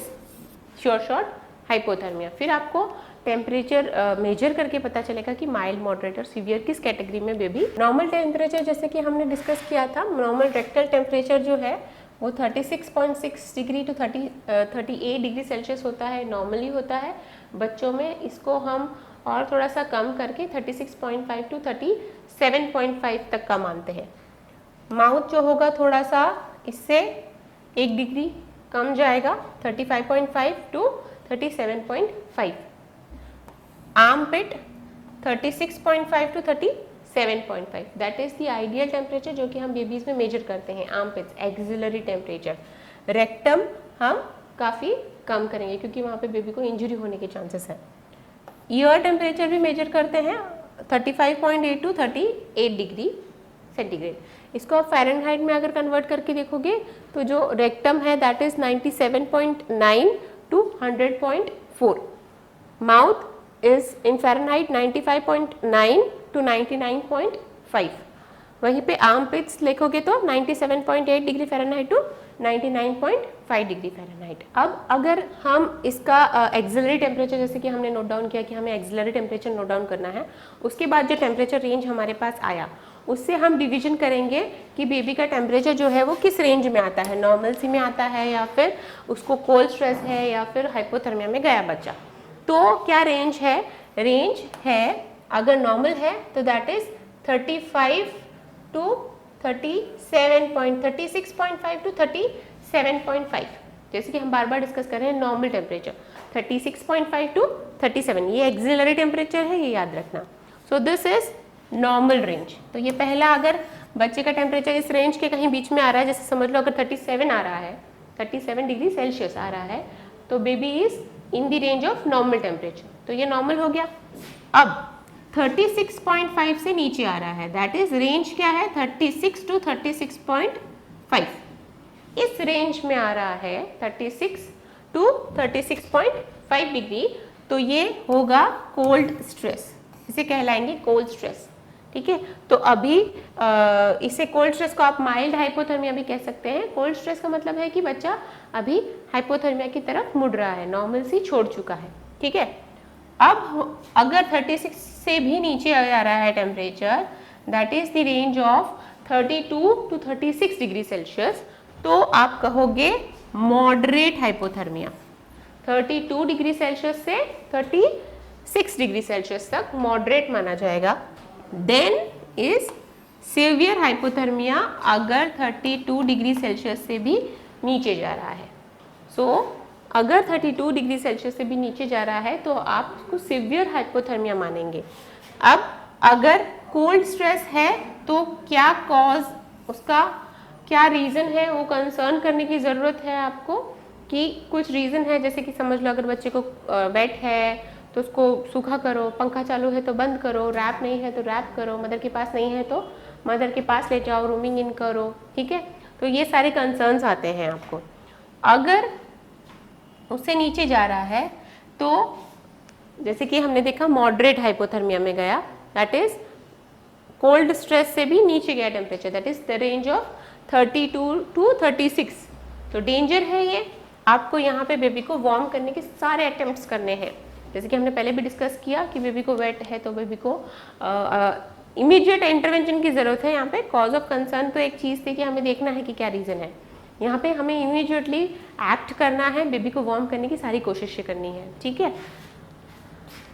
sure shot hypothermia. फिर आपको टेम्परेचर मेजर करके पता चलेगा कि माइल्ड, मॉडरेट और सीवियर किस कैटेगरी में बेबी। नॉर्मल टेम्परेचर जैसे कि हमने डिस्कस किया था, नॉर्मल रेक्टल टेम्परेचर जो है वो 36.6 डिग्री टू 38 डिग्री सेल्सियस होता है, नॉर्मली होता है। बच्चों में इसको हम और थोड़ा सा कम करके 36.5 टू 37.5 तक का मानते हैं। माउथ जो होगा थोड़ा सा इससे 1 डिग्री कम जाएगा, 35.5 to 37.5। Armpit 36.5 to 37.5, that is the ideal temperature जो कि हम बेबीज में मेजर करते हैं। Armpits axillary temperature. Rectum हम काफ़ी कम करेंगे क्योंकि वहाँ पे बेबी को इंजरी होने के चांसेस है। ईयर टेम्परेचर भी मेजर करते हैं 35.8 टू 38 डिग्री सेंटीग्रेड। इसको आप फ़ारेनहाइट में अगर कन्वर्ट करके देखोगे तो जो रेक्टम है that is 97.9 to 100.4। Mouth is in Fahrenheit 95.9 to 99.5। वहीं पे आर्म पिट्स लिखोगे तो 97.8 degree Fahrenheit to 99.5 degree Fahrenheit. अब अगर हम इसका एक्सिलरी टेम्परेचर, जैसे कि हमने नोट डाउन किया कि हमें एक्सिलरी टेम्परेचर नोट डाउन करना है, उसके बाद जो टेम्परेचर रेंज हमारे पास आया उससे हम डिवीजन करेंगे कि बेबी का टेम्परेचर जो है वो किस रेंज में आता है, नॉर्मल सी में आता है या फिर उसको कोल्ड स्ट्रेस है या फिर हाइपोथर्मिया में गया बच्चा। तो क्या रेंज है? रेंज है अगर नॉर्मल है तो दैट इज 35 टू 36.5 टू 37.5। जैसे कि हम बार बार डिस्कस कर रहे हैं नॉर्मल टेम्परेचर 36.5 टू 37, ये एक्सिलरी टेम्परेचर है, ये याद रखना। So this is normal range. तो ये पहला, अगर बच्चे का टेम्परेचर इस रेंज के कहीं बीच में आ रहा है, जैसे समझ लो अगर 37 आ रहा है, 37 डिग्री सेल्सियस आ रहा है, तो baby is in the range of normal temperature, तो ये नॉर्मल हो गया। अब 36.5 से नीचे आ रहा है, दैट इज रेंज क्या है 36 टू 36.5। इस रेंज में आ रहा है 36 टू 36.5 डिग्री, तो ये होगा कोल्ड स्ट्रेस, इसे कहलाएंगे कोल्ड स्ट्रेस, ठीक है। तो अभी इसे कोल्ड स्ट्रेस को आप माइल्ड हाइपोथर्मिया भी कह सकते हैं। कोल्ड स्ट्रेस का मतलब है कि बच्चा अभी हाइपोथर्मिया की तरफ मुड़ रहा है, नॉर्मल सी छोड़ चुका है, ठीक है। अब अगर 36 से भी नीचे आ रहा है temperature, that is the range of 32 to 36 degree Celsius तो आप कहोगे मॉडरेट हाइपोथर्मिया। 32 डिग्री सेल्सियस से 36 डिग्री सेल्सियस तक मॉडरेट माना जाएगा। देन इज सीवियर हाइपोथर्मिया अगर 32 डिग्री सेल्सियस से भी नीचे जा रहा है। सो अगर 32 डिग्री सेल्सियस से भी नीचे जा रहा है तो आप उसको सीवियर हाइपोथर्मिया मानेंगे। अब अगर कोल्ड स्ट्रेस है तो क्या कॉज, उसका क्या रीज़न है, वो कंसर्न करने की ज़रूरत है आपको कि कुछ रीज़न है, जैसे कि समझ लो अगर बच्चे को वेट है तो उसको सूखा करो, पंखा चालू है तो बंद करो, रैप नहीं है तो रैप करो, मदर के पास नहीं है तो मदर के पास ले जाओ, रूमिंग इन करो, ठीक है। तो ये सारे कंसर्न्स आते हैं आपको। अगर उससे नीचे जा रहा है तो जैसे कि हमने देखा मॉडरेट हाइपोथर्मिया में गया, दैट इज कोल्ड स्ट्रेस से भी नीचे गया temperature, that is the range of 32 to 36। तो डेंजर है ये। आपको यहाँ पे बेबी को वार्म करने के सारे अटेम्प्ट्स करने हैं। जैसे कि हमने पहले भी डिस्कस किया कि बेबी को वेट है तो बेबी को इमीडिएट इंटरवेंशन की ज़रूरत है। यहाँ पे कॉज ऑफ कंसर्न तो एक चीज़ थी कि हमें देखना है कि क्या रीज़न है। यहाँ पे हमें इमीडिएटली एक्ट करना है, बेबी को वार्म करने की सारी कोशिशें करनी है, ठीक है।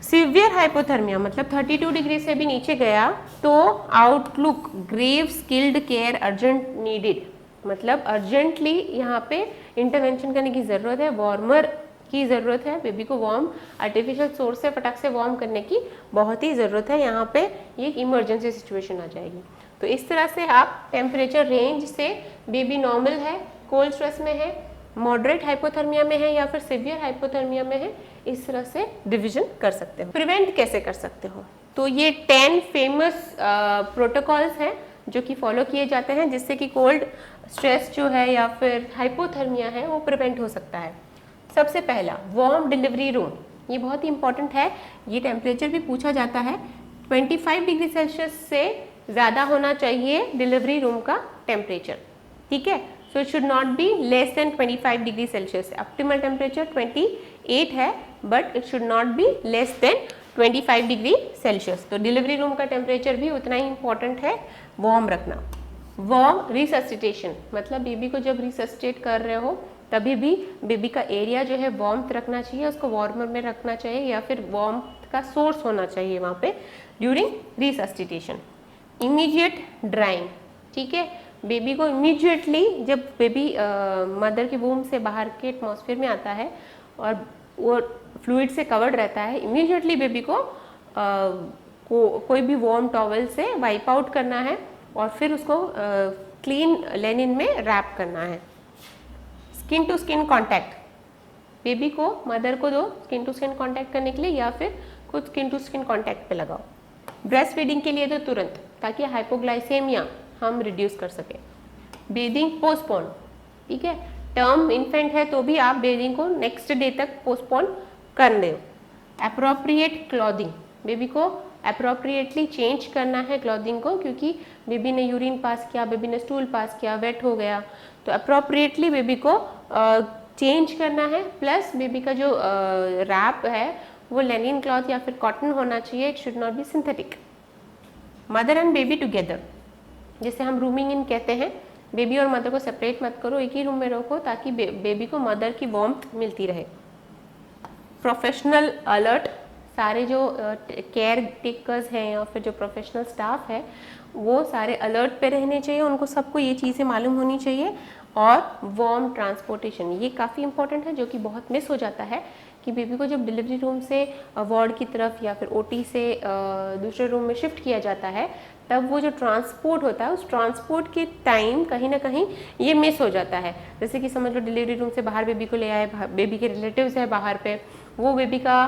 सीवियर हाइपोथर्मिया मतलब 32 डिग्री से भी नीचे गया तो outlook grave skilled care urgent needed, मतलब अर्जेंटली यहाँ पे इंटरवेंशन करने की ज़रूरत है, वार्मर की ज़रूरत है, बेबी को वार्म आर्टिफिशियल सोर्स से फटाक से वार्म करने की बहुत ही ज़रूरत है। यहाँ पे ये इमरजेंसी सिचुएशन आ जाएगी। तो इस तरह से आप टेम्परेचर रेंज से बेबी नॉर्मल है, कोल्ड स्ट्रेस में है, मॉडरेट हाइपोथर्मिया में है या फिर सीवियर हाइपोथर्मिया में है, इस तरह से डिवीजन कर सकते हो। प्रिवेंट कैसे कर सकते हो? तो ये 10 फेमस प्रोटोकॉल्स हैं जो कि फॉलो किए जाते हैं जिससे कि कोल्ड स्ट्रेस जो है या फिर हाइपोथर्मिया है वो प्रिवेंट हो सकता है। सबसे पहला वार्म डिलीवरी रूम, ये बहुत ही इंपॉर्टेंट है। ये टेम्परेचर भी पूछा जाता है। 25 डिग्री सेल्सियस से ज़्यादा होना चाहिए डिलीवरी रूम का टेम्परेचर, ठीक है। So it should not be less than 25 degree Celsius. Optimal temperature 28 है but it should not be less than 25 degree Celsius. तो डिलीवरी रूम का टेम्परेचर भी उतना ही इंपॉर्टेंट है वार्म रखना। वार्म रिससिटेशन मतलब बेबी को जब रिससिटेट कर रहे हो तभी भी बेबी का एरिया जो है वार्मथ रखना चाहिए, उसको वार्मर में रखना चाहिए या फिर वार्मथ का सोर्स होना चाहिए वहाँ पे ड्यूरिंग रिससिटेशन। इमीडिएट ड्राइंग, ठीक है। बेबी को इमीडिएटली जब बेबी मदर के वूम से बाहर के एटमॉस्फेयर में आता है और वो फ्लूइड से कवर्ड रहता है, इमीडिएटली बेबी को कोई भी वार्म टॉवल से वाइप आउट करना है और फिर उसको क्लीन लेनिन में रैप करना है। Skin to skin contact, baby को मदर को दो स्किन टू स्किन कांटेक्ट करने के लिए या फिर खुद स्किन टू स्किन कांटेक्ट पे लगाओ। ब्रेस्ट फीडिंग के लिए तो तुरंत, ताकि हाइपोग्लाइसेमिया हम रिड्यूस कर सकें। बेदिंग पोस्टपोन, ठीक है। टर्म इन्फेंट है तो भी आप बेदिंग को नेक्स्ट डे तक पोस्टपोन कर दो। अप्रोप्रिएट क्लॉथिंग, बेबी को अप्रोप्रिएटली चेंज करना है क्लॉथिंग को, क्योंकि बेबी ने यूरिन पास किया, बेबी ने स्टूल पास किया, वेट हो गया, तो अप्रोप्रिएटली बेबी को चेंज करना है। प्लस बेबी का जो रैप है वो लेनिन क्लॉथ या फिर कॉटन होना चाहिए, it should not be synthetic. Mother and baby together, जिसे हम रूमिंग इन कहते हैं, बेबी और मदर को सेपरेट मत करो, एक ही रूम में रखो ताकि बेबी को मदर की वार्मथ मिलती रहे। प्रोफेशनल अलर्ट, सारे जो केयर टेकर्स हैं या फिर जो प्रोफेशनल स्टाफ है वो सारे अलर्ट पे रहने चाहिए, उनको सबको ये चीज़ें मालूम होनी चाहिए। और वार्म ट्रांसपोर्टेशन, ये काफ़ी इंपॉर्टेंट है जो कि बहुत मिस हो जाता है कि बेबी को जब डिलीवरी रूम से वार्ड की तरफ या फिर ओटी से दूसरे रूम में शिफ्ट किया जाता है तब वो जो ट्रांसपोर्ट होता है उस ट्रांसपोर्ट के टाइम कहीं ना कहीं ये मिस हो जाता है। जैसे कि समझ लो डिलीवरी रूम से बाहर बेबी को ले आए, बेबी के रिलेटिव्स है बाहर पे, वो बेबी का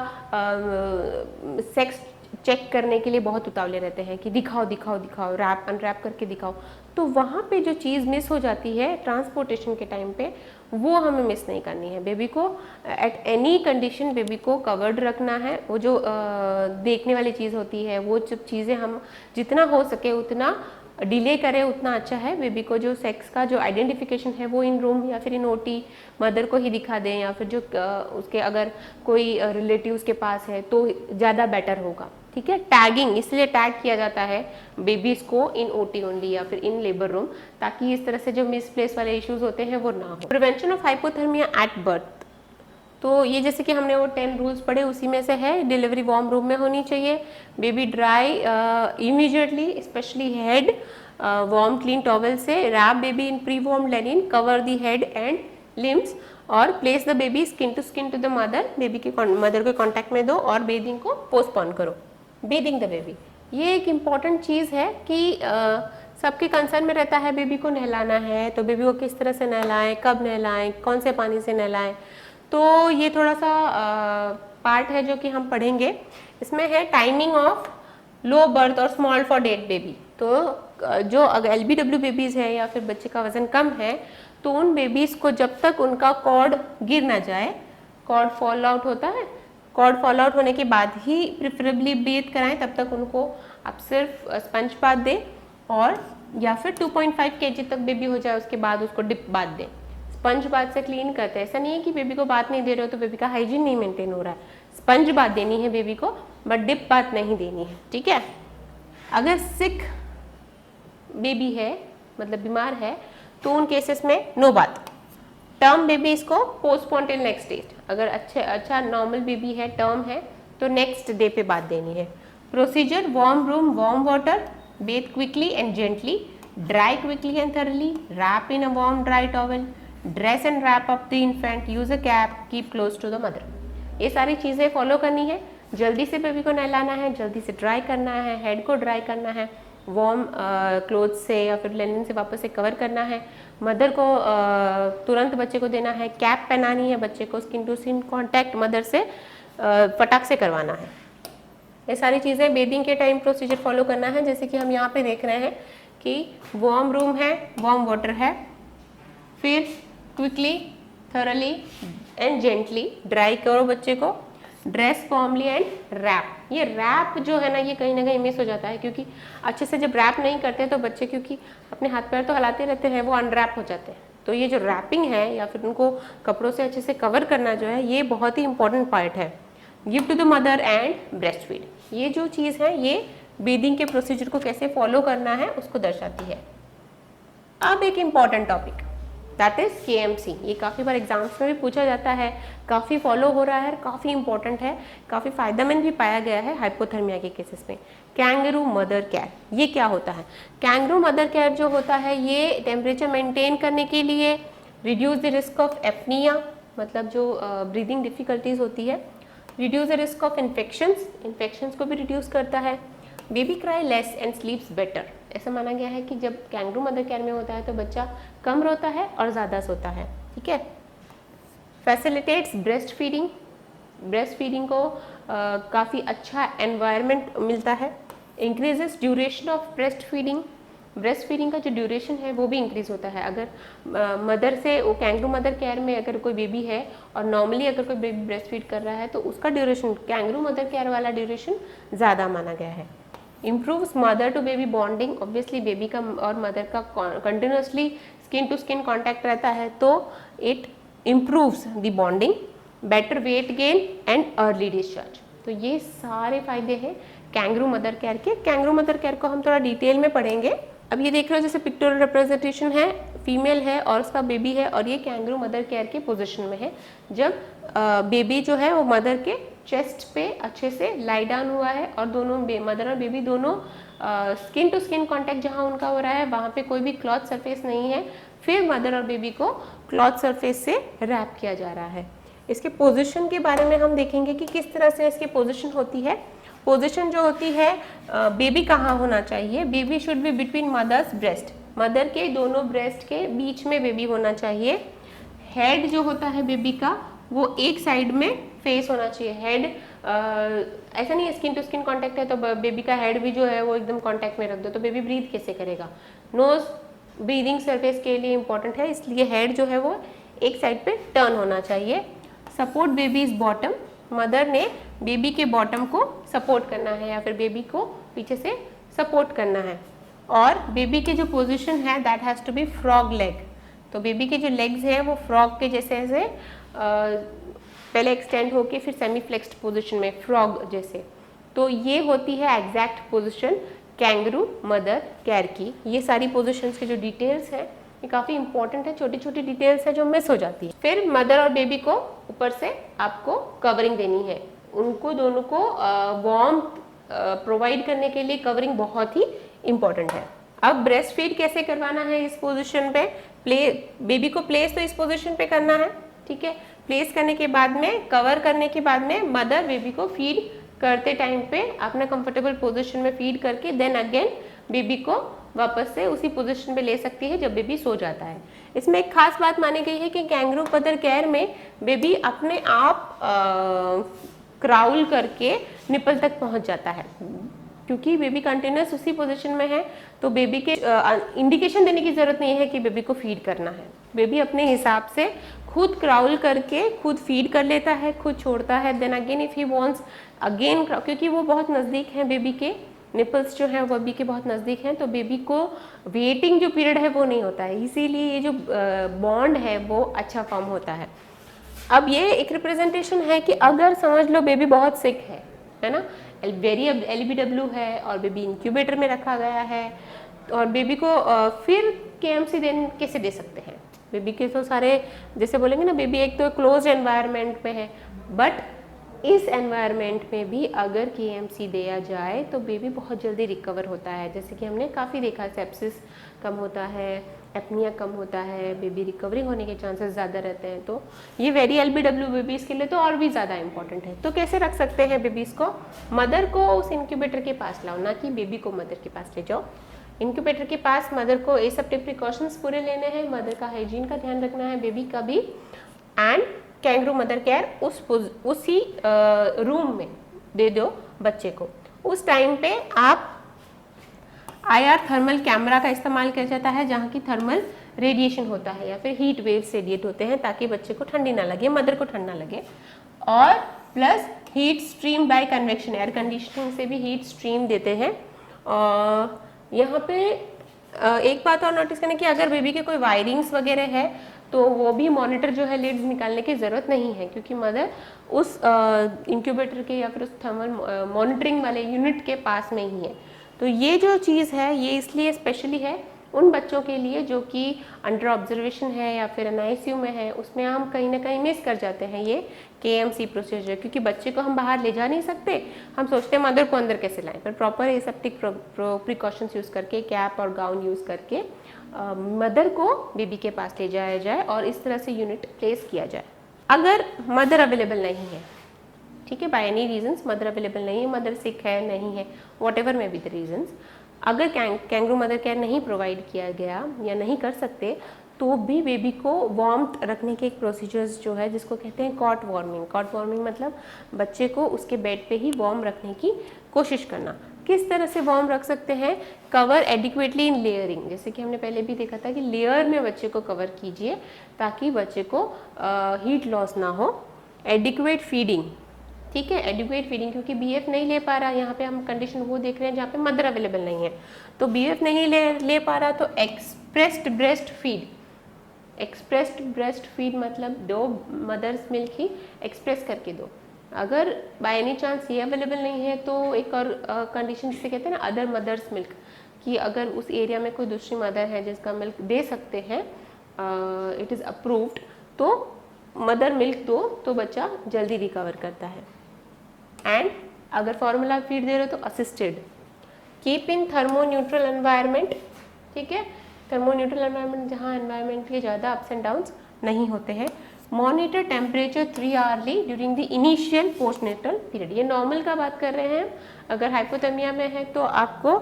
सेक्स चेक करने के लिए बहुत उतावले रहते हैं कि दिखाओ दिखाओ दिखाओ, रैप अनरैप करके दिखाओ। तो वहाँ पे जो चीज़ मिस हो जाती है ट्रांसपोर्टेशन के टाइम पे, वो हमें मिस नहीं करनी है। बेबी को एट एनी कंडीशन बेबी को कवर्ड रखना है। वो जो देखने वाली चीज़ होती है, वो जब चीज़ें हम जितना हो सके उतना डिले करें उतना अच्छा है। बेबी को जो सेक्स का जो आइडेंटिफिकेशन है वो इन रूम या फिर इन ओटी मदर को ही दिखा दें, या फिर जो उसके अगर कोई रिलेटिव्स के पास है तो ज़्यादा बेटर होगा। ठीक है, टैगिंग इसलिए टैग किया जाता है बेबीज़ को इन ओटी ओनली या फिर इन लेबर रूम, ताकि इस तरह से जो मिसप्लेस वाले इश्यूज होते हैं वो ना हो। Prevention of hypothermia at birth, तो ये जैसे कि हमने वो 10 रूल्स पढ़े उसी में से है। डिलीवरी वार्म रूम में होनी चाहिए, baby dry immediately, especially head warm clean towel से, wrap baby in pre warm linen, cover the head and limbs और place the baby skin to the mother, baby के मदर के कांटेक्ट में दो और बेदिंग को पोस्टपोन करो। बेदिंग द बेबी, ये एक इम्पॉर्टेंट चीज़ है कि सबके कंसर्न में रहता है बेबी को नहलाना है तो बेबी को किस तरह से नहलाएं, कब नहलाएं, कौन से पानी से नहलाएं। तो ये थोड़ा सा पार्ट है जो कि हम पढ़ेंगे। इसमें है टाइमिंग ऑफ लो बर्थ और स्मॉल फॉर डेट बेबी। तो जो अगर LBW बेबीज़ है या फिर बच्चे का वजन कम है तो उन बेबीज़ को जब तक उनका कॉर्ड गिर ना जाए, कॉर्ड फॉल आउट होता है, कॉर्ड फॉल आउट होने के बाद ही प्रिफरेबली ब्रीथ कराएं, तब तक उनको आप सिर्फ स्पंज बाथ दें और या फिर 2.5 kg तक बेबी हो जाए उसके बाद उसको डिप बाथ दें। स्पंज बाथ से क्लीन करते हैं, ऐसा नहीं है कि बेबी को बात नहीं दे रहे हो तो बेबी का हाइजीन नहीं मेंटेन हो रहा है। स्पंज बाथ देनी है बेबी को, बट डिप बाथ नहीं देनी है। ठीक है, अगर सिक बेबी है मतलब बीमार है तो उन केसेस में नो बात। टर्म बेबी इसको पोस्टपोन टिल नेक्स्ट डे। अगर अच्छा नॉर्मल बेबी है, टर्म है, तो नेक्स्ट डे पे बात देनी है। Procedure, warm room, warm water, bathe quickly and gently, dry quickly and thoroughly, wrap in a warm dry towel, dress and wrap up the infant, use a cap, keep close to the mother. ये सारी चीज़ें फॉलो करनी है। जल्दी से बेबी को नहलाना है, जल्दी से ड्राई करना है, हेड को ड्राई करना है, वार्म क्लोथ से या फिर लेनिन से वापस से कवर करना है, मदर को तुरंत बच्चे को देना है, कैप पहनानी है, बच्चे को skin to skin contact mother से फटाक से करवाना है। ये सारी चीज़ें बेदिंग के टाइम प्रोसीजर फॉलो करना है। जैसे कि हम यहाँ पे देख रहे हैं कि वार्म रूम है, वार्म वाटर है, फिर quickly, thoroughly and gently dry करो बच्चे को, ड्रेस वार्मली एंड रैप। ये रैप जो है ना ये कहीं ना कहीं मिस हो जाता है, क्योंकि अच्छे से जब रैप नहीं करते तो बच्चे क्योंकि अपने हाथ पैर तो हिलाते रहते हैं, वो अनरैप हो जाते हैं। तो ये जो रैपिंग है या फिर उनको कपड़ों से अच्छे से कवर करना जो है ये बहुत ही इंपॉर्टेंट पार्ट है। Give to the mother and breastfeed, ये जो चीज़ है ये बेदिंग के प्रोसीजर को कैसे फॉलो करना है उसको दर्शाती है। अब एक important topic that is KMC। ये काफ़ी बार एग्जाम्स में भी पूछा जाता है, काफ़ी फॉलो हो रहा है, काफ़ी इंपॉर्टेंट है, काफ़ी फायदेमंद भी पाया गया है हाइपोथर्मिया के केसेस में। कैंगरू मदर केयर, ये क्या होता है? कैंगरू मदर केयर जो होता है ये टेम्परेचर मेंटेन करने के लिए, reduce the risk of apnoea, मतलब जो ब्रीदिंग डिफिकल्टीज होती है, reduce the risk of infections को भी रिड्यूस करता है, baby cry less and स्लीप्स better. ऐसा माना गया है कि जब कैंगरू मदर केयर में होता है तो बच्चा कम रोता है और ज़्यादा सोता है। ठीक है, facilitates breast feeding, breast feeding को काफ़ी अच्छा एनवायरनमेंट मिलता है। Increases duration of breast feeding, breast feeding का जो ड्यूरेशन है वो भी इंक्रीज होता है। अगर मदर से वो कैंगरू मदर केयर में अगर कोई बेबी है और नॉर्मली अगर कोई बेबी ब्रेस्ट फीड कर रहा है तो उसका ड्यूरेशन कैंगरू मदर केयर वाला ड्यूरेशन ज़्यादा माना गया है। Improves mother to baby bonding, obviously baby का और मदर का continuously skin to skin contact रहता है तो it improves the bonding, better weight gain and early discharge. तो ये सारे फायदे हैं कैंगरू मदर केयर के। कैंगरू मदर केयर को हम थोड़ा डिटेल में पढ़ेंगे। अब ये देख रहे हो जैसे पिक्टोरियल रिप्रेजेंटेशन है, फीमेल है और उसका बेबी है और ये कैंगरू मदर केयर के पोजीशन में है। जब बेबी जो है वो मदर के चेस्ट पे अच्छे से लाई डाउन हुआ है और दोनों मदर और बेबी दोनों स्किन टू स्किन कांटेक्ट जहाँ उनका हो रहा है वहाँ पे कोई भी क्लॉथ सरफेस नहीं है, फिर मदर और बेबी को क्लॉथ सरफेस से रैप किया जा रहा है। इसके पोजीशन के बारे में हम देखेंगे कि किस तरह से इसकी पोजीशन होती है। पोजीशन जो होती है बेबी कहाँ होना चाहिए, baby should be between mother's breast, mother के दोनों ब्रेस्ट के बीच में बेबी होना चाहिए। हेड जो होता है बेबी का वो एक साइड में फेस होना चाहिए। हेड ऐसा नहीं है स्किन टू स्किन कांटेक्ट है तो बेबी का हेड भी जो है वो एकदम कांटेक्ट में रख दो तो बेबी ब्रीथ कैसे करेगा। नोज ब्रीदिंग सरफेस के लिए इंपॉर्टेंट है, इसलिए हेड जो है वो एक साइड पे टर्न होना चाहिए। सपोर्ट बेबीज बॉटम, मदर ने बेबी के बॉटम को सपोर्ट करना है या फिर बेबी को पीछे से सपोर्ट करना है। और बेबी के जो पोजीशन है that has to be frog leg. तो बेबी के जो लेग्स हैं वो फ्रॉग के जैसे ऐसे पहले एक्सटेंड होके फिर सेमी फ्लेक्स्ड पोजीशन में फ्रॉग जैसे। तो ये होती है एग्जैक्ट पोजीशन कैंगरू मदर कैर की। ये सारी पोजीशंस के जो डिटेल्स है ये काफ़ी इंपॉर्टेंट है, छोटी छोटी डिटेल्स है जो मिस हो जाती है। फिर मदर और बेबी को ऊपर से आपको कवरिंग देनी है, उनको दोनों को वार्म प्रोवाइड करने के लिए कवरिंग बहुत ही इम्पॉर्टेंट है। अब ब्रेस्ट फीड कैसे करवाना है इस पोजीशन पे, बेबी को प्लेस तो इस पोजीशन पे करना है, ठीक है। प्लेस करने के बाद में, कवर करने के बाद में मदर बेबी को फीड करते टाइम पे अपना कंफर्टेबल पोजीशन में फीड करके देन अगेन बेबी को वापस से उसी पोजीशन पे ले सकती है जब बेबी सो जाता है। इसमें एक खास बात मानी गई है कि कैंगरू मदर केयर में बेबी अपने आप क्राउल करके निपल तक पहुंच जाता है, क्योंकि बेबी कंटिन्यूस उसी पोजीशन में है। तो बेबी के इंडिकेशन देने की जरूरत नहीं है कि बेबी को फीड करना है। बेबी अपने हिसाब से खुद क्राउल करके खुद फीड कर लेता है, खुद छोड़ता है। Then again if he wants again, क्योंकि वो बहुत नज़दीक हैं बेबी के, निपल्स जो है वो बेबी के बहुत नज़दीक हैं, तो बेबी को वेटिंग जो पीरियड है वो नहीं होता है, इसीलिए ये जो बॉन्ड है वो अच्छा फॉर्म होता है। अब ये एक रिप्रेजेंटेशन है कि अगर समझ लो बेबी बहुत सिक है ना, वेरी LBW है और बेबी इंक्यूबेटर में रखा गया है, और बेबी को फिर KMC कैसे दे सकते हैं। बेबी के तो सारे जैसे बोलेंगे ना, बेबी एक तो क्लोज एनवायरनमेंट में है, बट इस एनवायरनमेंट में भी अगर KMC दिया जाए तो बेबी बहुत जल्दी रिकवर होता है। जैसे कि हमने काफ़ी देखा, सेप्सिस कम होता है, एपनिया कम होता है, बेबी रिकवरी होने के चांसेस ज़्यादा रहते हैं। तो ये वेरी LBW बेबीज़ के लिए तो और भी ज़्यादा इंपॉर्टेंट है। तो कैसे रख सकते हैं बेबीज़ को, मदर को उस इंक्यूबेटर के पास लाओ, ना कि बेबी को मदर के पास ले जाओ। इंक्यूबेटर के पास मदर को ये सब प्रिकॉशंस पूरे लेने हैं, मदर का हाइजीन का ध्यान रखना है, बेबी का भी, एंड कैंगरू मदर केयर उसी रूम में दे दो बच्चे को। उस टाइम पे आप IR थर्मल कैमरा का इस्तेमाल किया जाता है, जहाँ की थर्मल रेडिएशन होता है या फिर हीट वेव्स रेडिएट होते हैं, ताकि बच्चे को ठंडी ना लगे, मदर को ठंड ना लगे। और plus heat stream by convection, air conditioning से भी हीट स्ट्रीम देते हैं। और यहाँ पे एक बात और नोटिस करने की, अगर बेबी के कोई वायरिंग्स वगैरह है तो वो भी मॉनिटर जो है लिड्स निकालने की ज़रूरत नहीं है, क्योंकि मदर उस इंक्यूबेटर के या फिर उस थर्मल मॉनिटरिंग वाले यूनिट के पास में ही है। तो ये जो चीज़ है ये इसलिए स्पेशली है उन बच्चों के लिए जो कि अंडर ऑब्जर्वेशन है या फिर NICU में है, उसमें हम कहीं ना कहीं मिस कर जाते हैं ये KMC प्रोसीजर, क्योंकि बच्चे को हम बाहर ले जा नहीं सकते, हम सोचते हैं मदर को अंदर कैसे लाएं, पर प्रॉपर एसेप्टिक प्रिकॉशंस यूज़ करके, कैप और गाउन यूज़ करके मदर को बेबी के पास ले जाया जाए और इस तरह से यूनिट प्लेस किया जाए। अगर मदर अवेलेबल नहीं है, ठीक है, by any reasons mother available नहीं है, मदर सिक है, नहीं है, whatever may be the reasons, अगर कैंगरू मदर केयर नहीं प्रोवाइड किया गया या नहीं कर सकते, तो भी बेबी को वार्म रखने के एक प्रोसीजर्स जो है जिसको कहते हैं कॉट वार्मिंग। कॉट वार्मिंग मतलब बच्चे को उसके बेड पे ही वार्म रखने की कोशिश करना। किस तरह से वार्म रख सकते हैं, कवर एडिक्वेटली इन लेयरिंग, जैसे कि हमने पहले भी देखा था कि लेयर में बच्चे को कवर कीजिए ताकि बच्चे को हीट लॉस ना हो। एडिक्वेट फीडिंग, ठीक है, एडिक्वेट फीडिंग, क्योंकि BF नहीं ले पा रहा, यहाँ पे हम कंडीशन वो देख रहे हैं जहाँ पे मदर अवेलेबल नहीं है, तो BF नहीं ले पा रहा तो expressed breast feed. Expressed breast feed मतलब दो मदर्स मिल्क ही एक्सप्रेस करके दो। अगर बाय एनी चांस ये अवेलेबल नहीं है तो एक और कंडीशन जिसे कहते हैं ना अदर मदर्स मिल्क, कि अगर उस एरिया में कोई दूसरी मदर है जिसका मिल्क दे सकते हैं, इट इज़ अप्रूव्ड, तो मदर मिल्क दो तो बच्चा जल्दी रिकवर करता है। एंड अगर फॉर्मूला फीड दे रहे हो तो assisted, keep in thermo neutral environment, ठीक है, थर्मो न्यूट्रल एनवायरनमेंट जहाँ एनवायरनमेंट के ज़्यादा अप्स एंड डाउन्स नहीं होते हैं। Monitor temperature 3 hourly during the initial postnatal period, ये नॉर्मल का बात कर रहे हैं। अगर हाइपोथर्मिया में है तो आपको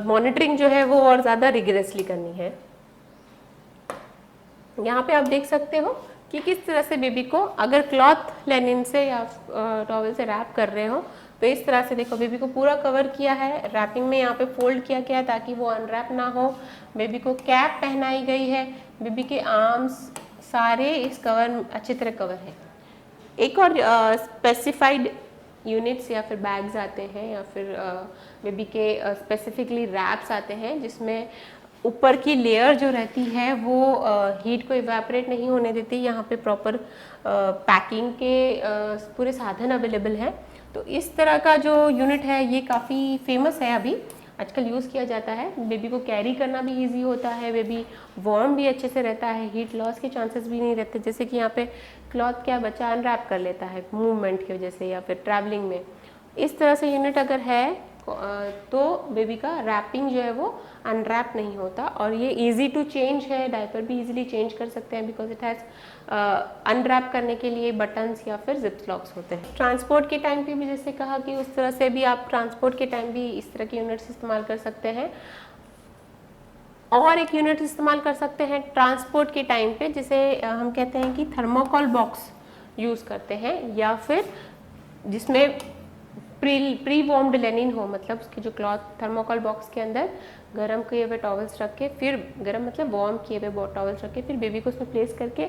मॉनिटरिंग जो है वो और ज़्यादा रिगरसली करनी है। यहाँ पे आप देख सकते हो कि किस तरह से बेबी को अगर क्लॉथ लेनिन से या टॉवल से रैप कर रहे हो तो इस तरह से देखो बेबी को पूरा कवर किया है, रैपिंग में यहाँ पे फोल्ड किया गया है ताकि वो अनरैप ना हो। बेबी को कैप पहनाई गई है, बेबी के आर्म्स सारे इस कवर अच्छी तरह कवर है। एक और स्पेसिफाइड यूनिट्स या फिर बैग्स आते हैं या फिर बेबी के स्पेसिफिकली रैप्स आते हैं जिसमें ऊपर की लेयर जो रहती है वो हीट को इवेपोरेट नहीं होने देती। यहाँ पे प्रॉपर पैकिंग के पूरे साधन अवेलेबल हैं। तो इस तरह का जो यूनिट है ये काफ़ी फेमस है, अभी आजकल यूज़ किया जाता है। बेबी को कैरी करना भी इजी होता है, बेबी वार्म भी अच्छे से रहता है, हीट लॉस के चांसेस भी नहीं रहते। जैसे कि यहाँ पे क्लॉथ क्या बच्चा अनरैप कर लेता है मूवमेंट की वजह से या फिर ट्रैवलिंग में। इस तरह से यूनिट अगर है तो बेबी का रैपिंग जो है वो अनरैप नहीं होता और ये इजी टू चेंज है। डायपर भी इजीली चेंज कर सकते हैं बिकॉज इट हैज़ अनरैप करने के लिए बटन्स या फिर जिप्स लॉक्स होते हैं। ट्रांसपोर्ट के टाइम पे भी जैसे कहा कि उस तरह से भी आप ट्रांसपोर्ट के टाइम भी इस तरह के यूनिट्स इस्तेमाल कर सकते हैं। और एक यूनिट इस्तेमाल कर सकते हैं ट्रांसपोर्ट के टाइम पे, जिसे हम कहते हैं कि थर्मोकोल बॉक्स यूज़ करते हैं या फिर जिसमें प्री वार्म्ड लेनिन हो, मतलब उसकी जो क्लॉथ थर्मोकोल बॉक्स के अंदर गर्म किए हुए टॉवल्स रख के, फिर गर्म मतलब वार्म किए हुए टॉवल्स रख के फिर बेबी को उसमें प्लेस करके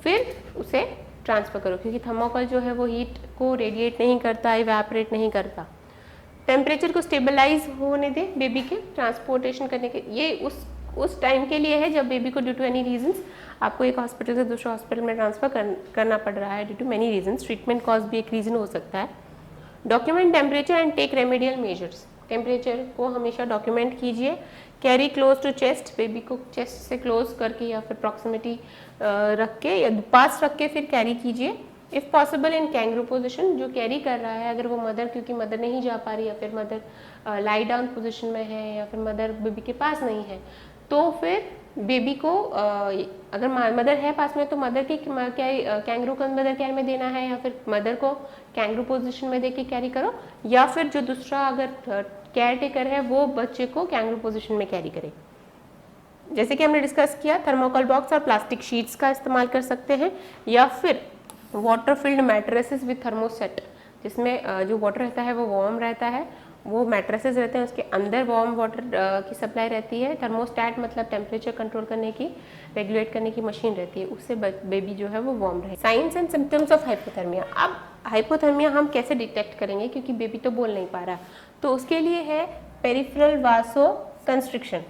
फिर उसे ट्रांसफ़र करो, क्योंकि थर्मोकोल जो है वो हीट को रेडिएट नहीं करता, इवेपोरेट नहीं करता। टेम्परेचर को स्टेबलाइज होने दे बेबी के ट्रांसपोर्टेशन करने के, ये उस टाइम के लिए है जब बेबी को ड्यू टू एनी रीजंस आपको एक हॉस्पिटल से दूसरे हॉस्पिटल में ट्रांसफ़र करना पड़ रहा है due to many reasons. Treatment cause भी एक रीज़न हो सकता है। Document temperature and take remedial measures. Temperature को हमेशा डॉक्यूमेंट कीजिए। Carry close to chest, baby को चेस्ट से क्लोज करके या फिर प्रॉक्सिमिटी रख के या पास रख के फिर कैरी कीजिए। If possible in kangaroo position, जो कैरी कर रहा है अगर वो मदर, क्योंकि मदर नहीं जा पा रही या फिर मदर लाई डाउन पोजिशन में है या फिर मदर बेबी के पास नहीं है, तो फिर बेबी को अगर मदर है पास में तो मदर के कैंगरू को मदर केयर में देना है या फिर मदर को कैंगरू पोजीशन में देके कैरी करो, या फिर जो दूसरा अगर केयर टेकर है वो बच्चे को कैंगरू पोजीशन में कैरी करे। जैसे कि हमने डिस्कस किया, थर्मोकोल बॉक्स और प्लास्टिक शीट्स का इस्तेमाल कर सकते हैं या फिर water filled mattresses with thermostat, जिसमें जो वाटर रहता है वो वार्म रहता है, वो मैट्रेसेस रहते हैं उसके अंदर वार्म वाटर की सप्लाई रहती है। थर्मोस्टैट मतलब टेम्परेचर कंट्रोल करने की, रेगुलेट करने की मशीन रहती है, उससे बेबी जो है वो वार्म रहे। Science and symptoms of hypothermia. अब हाइपोथर्मिया हम कैसे डिटेक्ट करेंगे, क्योंकि बेबी तो बोल नहीं पा रहा, तो उसके लिए है पेरिफेरल वासो कंस्ट्रिक्शन।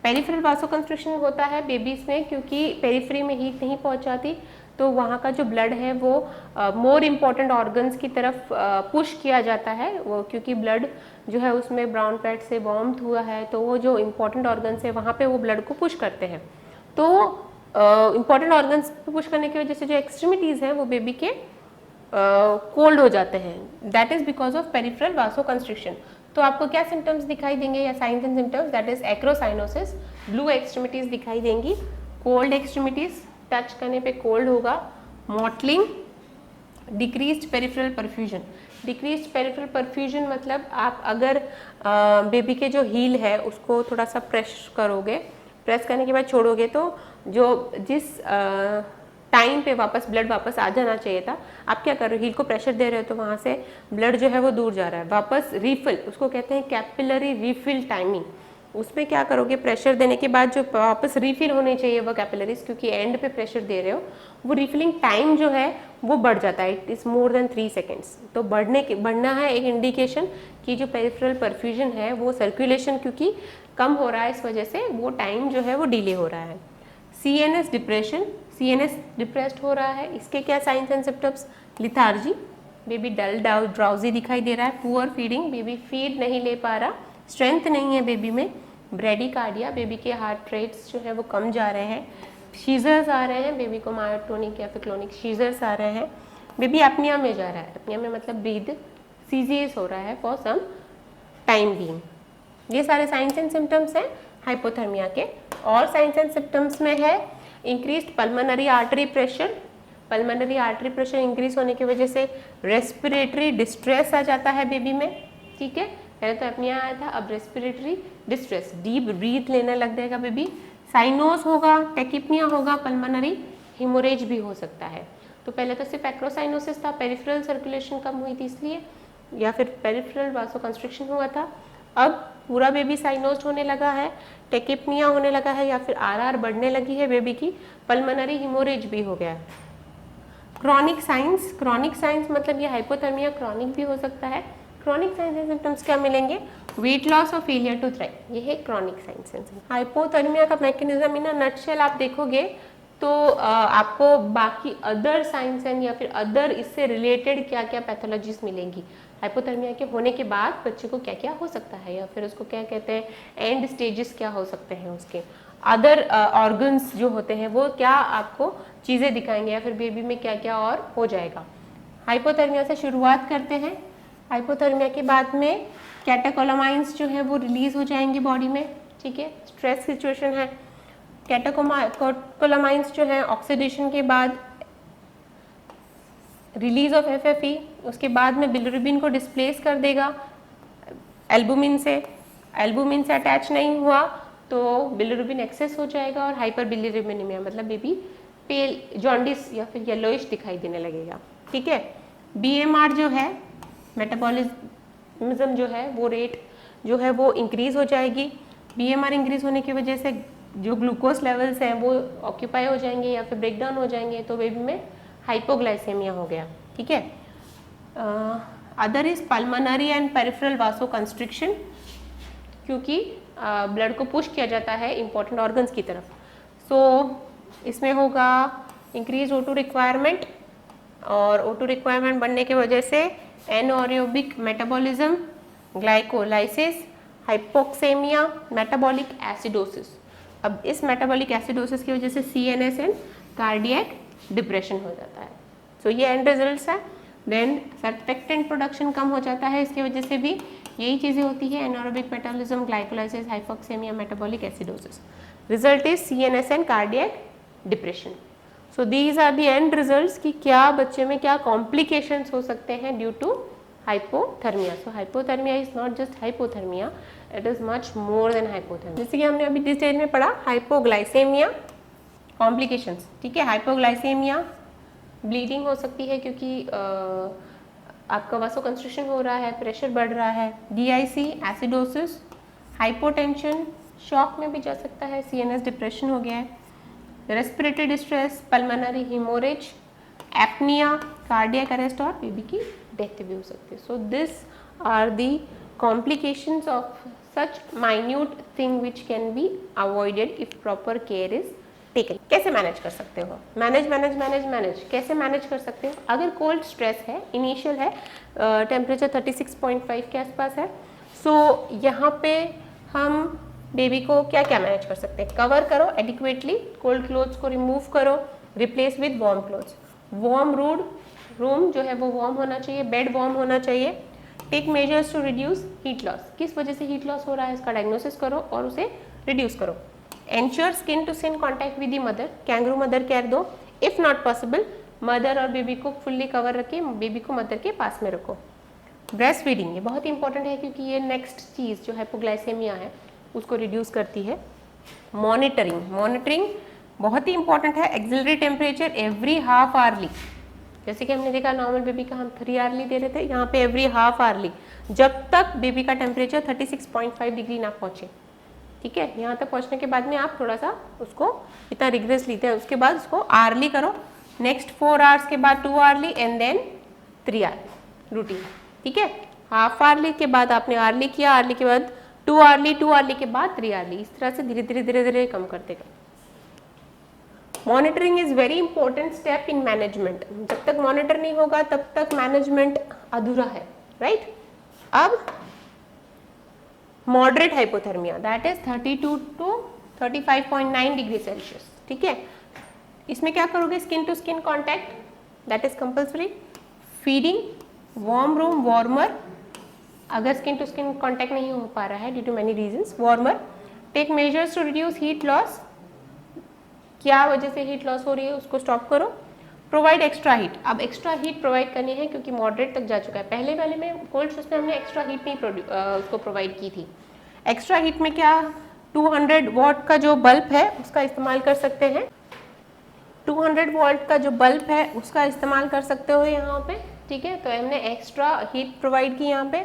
पेरिफेरल वासो कंस्ट्रिक्शन होता है बेबीज में क्योंकि पेरिफेरी में हीट नहीं पहुंचाती, तो वहाँ का जो ब्लड है वो मोर इम्पॉर्टेंट ऑर्गन्स की तरफ पुश किया जाता है, वो क्योंकि ब्लड जो है उसमें ब्राउन फैट से वार्म हुआ है, तो वो जो इम्पॉर्टेंट ऑर्गन्स है वहाँ पे वो ब्लड को पुश करते हैं। तो इम्पॉर्टेंट ऑर्गन्स पे पुश करने की वजह से जो एक्सट्रीमिटीज़ हैं वो बेबी के कोल्ड हो जाते हैं, that is because of peripheral vasoconstriction. तो आपको क्या सिम्टम्स दिखाई देंगे या signs and symptoms, that is acrocyanosis, blue extremities दिखाई देंगी, कोल्ड एक्सट्रीमिटीज़, टच करने पे कोल्ड होगा, mottling, decreased peripheral perfusion. Decreased peripheral perfusion मतलब आप अगर बेबी के जो हील है उसको थोड़ा सा प्रेस करोगे, प्रेस करने के बाद छोड़ोगे तो जो जिस टाइम पे वापस ब्लड वापस आ जाना चाहिए था, आप क्या कर रहे हो, हील को प्रेशर दे रहे हो तो वहाँ से ब्लड जो है वो दूर जा रहा है, वापस रीफिल, उसको कहते हैं कैपिलरी रीफिल टाइमिंग। उसमें क्या करोगे, प्रेशर देने के बाद जो वापस रीफिल होने चाहिए वो कैपिलरीज, क्योंकि एंड पे प्रेशर दे रहे हो, वो रिफिलिंग टाइम जो है वो बढ़ जाता है, it is more than 3 seconds. तो बढ़ना है एक इंडिकेशन कि जो पेरिफेरल परफ्यूजन है वो सर्कुलेशन क्योंकि कम हो रहा है, इस वजह से वो टाइम जो है वो डिले हो रहा है। CNS डिप्रेशन, CNS डिप्रेस्ड हो रहा है, इसके क्या signs and symptoms, lethargy, baby dull drowsy दिखाई दे रहा है, पुअर फीडिंग, बेबी फीड नहीं ले पा रहा, स्ट्रेंथ नहीं है बेबी में, ब्रेडिकार्डिया, बेबी के हार्ट रेट्स जो है वो कम जा रहे हैं, शीजर्स आ रहे हैं, बेबी को मायोटोनिक या फिर क्लोनिक शीजर्स आ रहे हैं, बेबी एपनिया में जा रहा है, एपनिया में मतलब ब्रीद सीजियस हो रहा है फॉर सम टाइम बीइंग। ये सारे साइंस एंड सिम्टम्स हैं हाइपोथर्मिया के। और साइंस एंड सिम्टम्स में है increased pulmonary artery pressure, pulmonary artery pressure increase होने की वजह से रेस्पिरेटरी डिस्ट्रेस आ जाता है बेबी में, ठीक है, पहले तो एपनिया आया था, अब रेस्पिरेटरी डिस्ट्रेस, डीप ब्रीथ लेने लग जाएगा बेबी, साइनोस होगा, टेकिपनिया होगा, पल्मोनरी हिमोरेज भी हो सकता है। तो पहले तो सिर्फ एक्रोसाइनोसिस था, पेरिफेरल सर्कुलेशन कम हुई थी इसलिए, या फिर पेरिफेरल वासोकंस्ट्रिक्शन हुआ था, अब पूरा बेबी साइनोस्ड होने लगा है, टेकिपनिया होने लगा है, या फिर आरआर बढ़ने लगी है बेबी की, पल्मोनरी हिमोरेज भी हो गया है। क्रॉनिक साइंस मतलब ये हाइपोथर्मिया क्रॉनिक भी हो सकता है। क्रॉनिक साइंस एंड सिम्टम्स क्या मिलेंगे? वेट लॉस और फेलियर टू थ्राइव, ये है chronic science and symptoms. Hypothermia का मैकेनिज्म इन अ नटशेल आप देखोगे तो आपको बाकी अदर साइंस एंड या फिर अदर इससे रिलेटेड क्या क्या पैथोलॉजीज मिलेंगी। हाइपोथर्मिया के होने के बाद बच्चे को क्या क्या हो सकता है, या फिर उसको क्या कहते हैं, एंड स्टेजेस क्या हो सकते हैं, उसके अदर ऑर्गन्स जो होते हैं वो क्या आपको चीज़ें दिखाएंगे, या फिर बेबी में क्या क्या और हो जाएगा। हाइपोथर्मिया से शुरुआत करते हैं। हाइपोथर्मिया के बाद में कैटेकोलामाइंस जो है वो रिलीज हो जाएंगे बॉडी में, ठीक है, स्ट्रेस सिचुएशन है। कैटेकोलामाइंस जो है ऑक्सीडेशन के बाद रिलीज ऑफ FFE, उसके बाद में बिलिरुबिन को डिस्प्लेस कर देगा एल्बुमिन से अटैच नहीं हुआ तो बिलिरुबिन एक्सेस हो जाएगा और हाइपर बिलिरुबिनेमिया मतलब बेबी पेल, जॉन्डिस या फिर येलोइश दिखाई देने लगेगा, ठीक है। BMR जो है मेटाबॉलिज्म जो है वो रेट जो है वो इंक्रीज हो जाएगी। BMR इंक्रीज होने की वजह से जो ग्लूकोज लेवल्स हैं वो ऑक्यूपाई हो जाएंगे या फिर ब्रेक डाउन हो जाएंगे, तो बेबी में हाइपोग्लाइसेमिया हो गया, ठीक है। Other is pulmonary and peripheral वासो कंस्ट्रिक्शन, क्योंकि ब्लड को पुश किया जाता है इंपॉर्टेंट ऑर्गन्स की तरफ। सो इसमें होगा इंक्रीज O2 रिक्वायरमेंट, और O2 रिक्वायरमेंट बढ़ने की वजह से anaerobic metabolism, glycolysis, hypoxemia, metabolic acidosis. अब इस मेटाबॉलिक एसिडोसिस की वजह से CNS एंड कार्डियक डिप्रेशन हो जाता है। सो ये एंड रिजल्ट्स है। देन सर्फेक्टेंट प्रोडक्शन कम हो जाता है, इसकी वजह से भी यही चीज़ें होती है, anaerobic metabolism, glycolysis, hypoxemia, metabolic acidosis. Result is CNS and cardiac depression. So these are the end results कि क्या बच्चे में क्या कॉम्प्लिकेशंस हो सकते हैं due to hypothermia. So hypothermia is not just hypothermia, it is much more than hypothermia. जैसे कि हमने अभी डिटेल में पढ़ा हाइपोग्लाइसेमिया कॉम्प्लिकेशंस, ठीक है। हाइपोग्लाइसेमिया ब्लीडिंग हो सकती है क्योंकि आपका वासो कंस्ट्रिक्शन हो रहा है, प्रेशर बढ़ रहा है। DIC एसिडोसिस, हाइपोटेंशन, शॉक में भी जा सकता है, CNS डिप्रेशन हो गया है, respiratory distress, pulmonary haemorrhage, apnoea, cardiac arrest और बेबी की डेथ भी हो सकती है। So this are the complications of such minute thing which can be avoided if proper care is taken. कैसे मैनेज कर सकते हो? मैनेज कैसे मैनेज कर सकते हो? अगर कोल्ड स्ट्रेस है, इनिशियल है, टेम्परेचर 36.5 के आसपास है, सो यहाँ पे हम बेबी को क्या क्या मैनेज कर सकते हैं? कवर करो एडिक्वेटली, कोल्ड क्लोथ्स को रिमूव करो, replace with warm clothes. Warm room जो है वो वार्म होना चाहिए, बेड वार्म होना चाहिए। Take measures to reduce heat loss, किस वजह से हीट लॉस हो रहा है इसका डायग्नोसिस करो और उसे रिड्यूस करो। Ensure skin to skin contact with the mother, kangaroo mother care दो। इफ नॉट पॉसिबल, मदर और बेबी को फुल्ली कवर रखे, बेबी को मदर के पास में रखो। ब्रेस्ट फीडिंग ये बहुत इंपॉर्टेंट है क्योंकि ये नेक्स्ट चीज़ जो हाइपोग्लाइसेमिया है उसको रिड्यूस करती है। मॉनिटरिंग बहुत ही इंपॉर्टेंट है। Axillary temperature every half hourly, जैसे कि हमने देखा नॉर्मल बेबी का हम 3 आवरली दे रहे थे, यहाँ पे एवरी हाफ आवरली, जब तक बेबी का टेम्परेचर 36.5 डिग्री ना पहुँचे, ठीक है। यहाँ तक पहुँचने के बाद में आप थोड़ा सा उसको इतना रिग्रेस लेते हैं, उसके बाद उसको आवरली करो। नेक्स्ट 4 आवर्स के बाद 2 hourly and then 3 hourly routine, ठीक है। हाफ आवरली के बाद आपने आवरली किया, आवरली के बाद 2 आवरली के बाद 3 आवरली, इस तरह से धीरे धीरे कम करते गए। Monitoring is very important step in management. जब तक मॉनिटर नहीं होगा तब तक मैनेजमेंट अधूरा है, राइट। अब moderate hypothermia that is 32 to 35.9 degree Celsius, ठीक है। इसमें क्या करोगे? Skin to skin contact that is compulsory, feeding, warm room, warmer, अगर स्किन टू स्किन कॉन्टैक्ट नहीं हो पा रहा है due to many reasons, warmer. Take measures to reduce heat loss, क्या वजह से हीट लॉस हो रही है उसको स्टॉप करो। प्रोवाइड एक्स्ट्रा हीट, अब एक्स्ट्रा हीट प्रोवाइड करनी है क्योंकि मॉडरेट तक जा चुका है। पहले वाले में कोल्ड स्ट्रेस में हमने एक्स्ट्रा हीट नहीं उसको प्रोवाइड की थी। एक्स्ट्रा हीट में क्या, 200 वॉट का जो बल्ब है उसका इस्तेमाल कर सकते हैं। 200 वॉट का जो बल्ब है उसका इस्तेमाल कर सकते हो यहाँ पे, ठीक है। तो हमने एक्स्ट्रा हीट प्रोवाइड की यहाँ पे।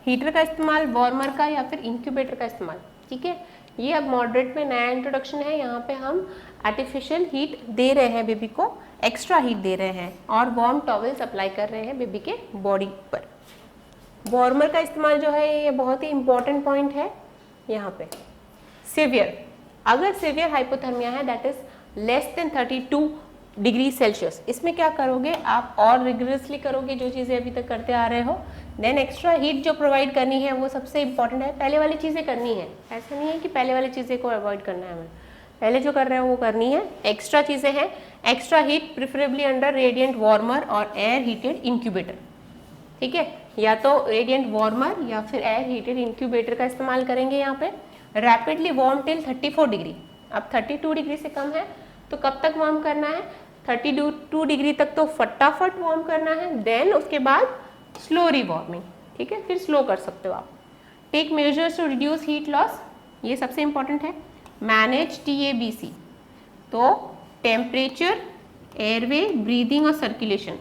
हीटर का इस्तेमाल, वार्मर का या फिर इंक्यूबेटर का इस्तेमाल, ठीक है। ये अब मॉडरेट में नया इंट्रोडक्शन है। यहाँ पे हम आर्टिफिशियल हीट दे रहे हैं बेबी को, एक्स्ट्रा हीट दे रहे हैं और वार्म टॉवल्स अप्लाई कर रहे हैं बेबी के बॉडी पर। वार्मर का इस्तेमाल जो है ये बहुत ही इंपॉर्टेंट पॉइंट है यहाँ पे। सीवियर, अगर सीवियर हाइपोथर्मिया है that is less than 32 degree Celsius, इसमें क्या करोगे आप और रिगरसली करोगे जो चीज़ें अभी तक करते आ रहे हो। देन एक्स्ट्रा हीट जो प्रोवाइड करनी है वो सबसे इंपॉर्टेंट है, पहले वाली चीज़ें करनी है, ऐसा नहीं है कि पहले वाली चीज़ें को अवॉइड करना है हमें, पहले जो कर रहे हैं वो करनी है। एक्स्ट्रा चीज़ें हैं, extra heat preferably under radiant warmer और एयर हीटेड इंक्यूबेटर, ठीक है, या तो रेडिएंट वार्मर या फिर एयर हीटेड इंक्यूबेटर का इस्तेमाल करेंगे यहाँ पे। रैपिडली वार्म टिल 34 डिग्री, अब 32 डिग्री से कम है तो कब तक वार्म करना है, 32 डिग्री तक तो फटाफट वार्म करना है, देन उसके बाद स्लो रिवार्मिंग, ठीक है, फिर स्लो कर सकते हो आप। Take measures to reduce heat loss, ये सबसे इंपॉर्टेंट है। मैनेज TABC, तो टेम्परेचर, एयरवे, ब्रीदिंग और सर्कुलेशन,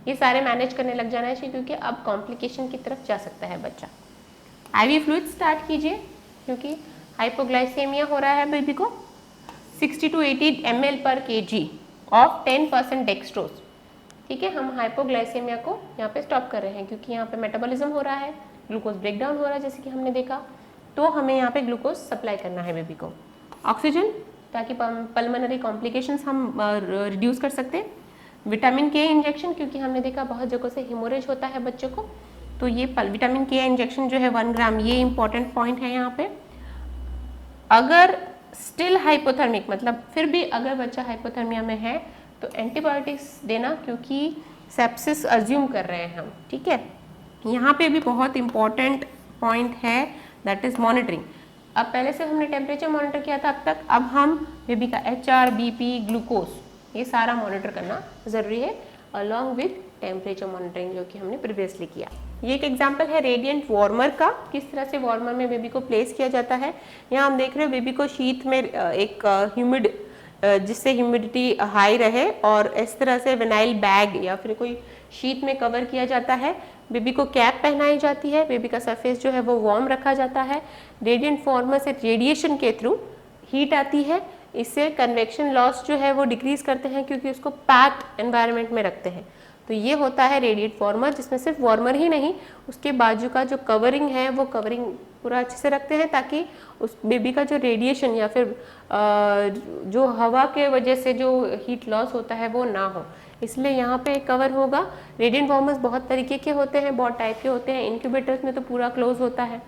ये सारे मैनेज करने लग जाना चाहिए क्योंकि अब कॉम्प्लिकेशन की तरफ जा सकता है बच्चा। IV फ्लूइड स्टार्ट कीजिए क्योंकि हाइपोग्लाइसेमिया हो रहा है बेबी को। 60 to 80 ml per kg of 10% dextrose, ठीक है, हम हाइपोग्लाइसेमिया को यहाँ पे स्टॉप कर रहे हैं क्योंकि यहाँ पे मेटाबॉलिज्म हो रहा है, ग्लूकोज ब्रेकडाउन हो रहा है जैसे कि हमने देखा, तो हमें यहाँ पे ग्लूकोज सप्लाई करना है बेबी को। ऑक्सीजन, ताकि पल्मोनरी कॉम्प्लिकेशंस हम रिड्यूस कर सकते हैं। विटामिन K इंजेक्शन, क्योंकि हमने देखा बहुत जगहों से हिमोरेज होता है बच्चों को, तो ये विटामिन K इंजेक्शन जो है 1 ग्राम, ये इंपॉर्टेंट पॉइंट है यहाँ पे। अगर स्टिल हाइपोथर्मिक, मतलब फिर भी अगर बच्चा हाइपोथर्मिया में है तो एंटीबायोटिक्स देना क्योंकि सेप्सिस अज्यूम कर रहे हैं हम, ठीक है। यहाँ पे भी बहुत इंपॉर्टेंट पॉइंट है दैट इज मॉनिटरिंग। अब पहले से हमने टेम्परेचर मॉनिटर किया था अब तक, अब हम बेबी का HR, BP, ग्लूकोज ये सारा मॉनिटर करना ज़रूरी है अलॉन्ग विथ टेम्परेचर मॉनिटरिंग जो कि हमने प्रीवियसली किया। ये एक एग्जांपल है रेडिएंट वार्मर का, किस तरह से वार्मर में बेबी को प्लेस किया जाता है। यहाँ हम देख रहे हो बेबी को शीट में एक ह्यूमिड, जिससे ह्यूमिडिटी हाई रहे, और इस तरह से विनाइल बैग या फिर कोई शीट में कवर किया जाता है। बेबी को कैप पहनाई जाती है, बेबी का सरफेस जो है वो वार्म रखा जाता है। रेडिएंट वार्मर से रेडिएशन के थ्रू हीट आती है, इससे कन्वेक्शन लॉस जो है वो डिक्रीज करते हैं क्योंकि उसको पैक्ड एनवायरनमेंट में रखते हैं। तो ये होता है रेडिएंट वार्मर, जिसमें सिर्फ वार्मर ही नहीं उसके बाजू का जो कवरिंग है वो कवरिंग पूरा अच्छे से रखते हैं ताकि उस बेबी का जो रेडिएशन या फिर जो हवा के वजह से जो हीट लॉस होता है वो ना हो, इसलिए यहाँ पे कवर होगा। रेडिएंट वार्मर्स बहुत तरीके के होते हैं, बहुत टाइप के होते हैं, इंक्यूबेटर्स में तो पूरा क्लोज होता है,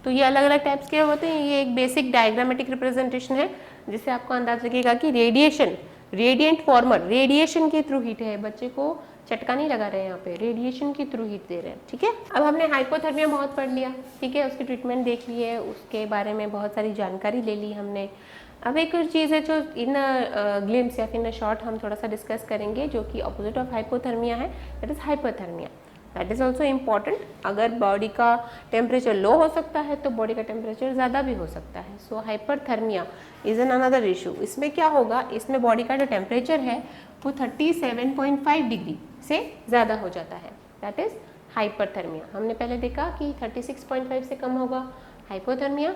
तो ये अलग अलग टाइप्स के होते हैं। ये एक बेसिक डायग्रामेटिक रिप्रेजेंटेशन है जिससे आपको अंदाज लगेगा कि रेडिएशन, रेडिएंट वार्मर रेडिएशन के थ्रू हीट है, बच्चे को चटका नहीं लगा रहे हैं यहाँ पे, रेडिएशन के थ्रू हीट दे रहे हैं, ठीक है। अब हमने हाइपोथर्मिया बहुत पढ़ लिया, ठीक है, उसकी ट्रीटमेंट देख ली है, उसके बारे में बहुत सारी जानकारी ले ली हमने। अब एक और चीज़ है जो इन ग्लिम्स या फिर इन शॉर्ट हम थोड़ा सा डिस्कस करेंगे जो कि अपोजिट ऑफ हाइपोथर्मिया है, that is hyperthermia. That is also important. अगर बॉडी का टेम्परेचर लो हो सकता है तो बॉडी का टेम्परेचर ज़्यादा भी हो सकता है। So hyperthermia is an another issue. इसमें क्या होगा, इसमें बॉडी का जो टेम्परेचर है वो 37.5 डिग्री से ज़्यादा हो जाता है, दैट इज़ हाइपरथर्मिया। हमने पहले देखा कि 36.5 से कम होगा hypothermia,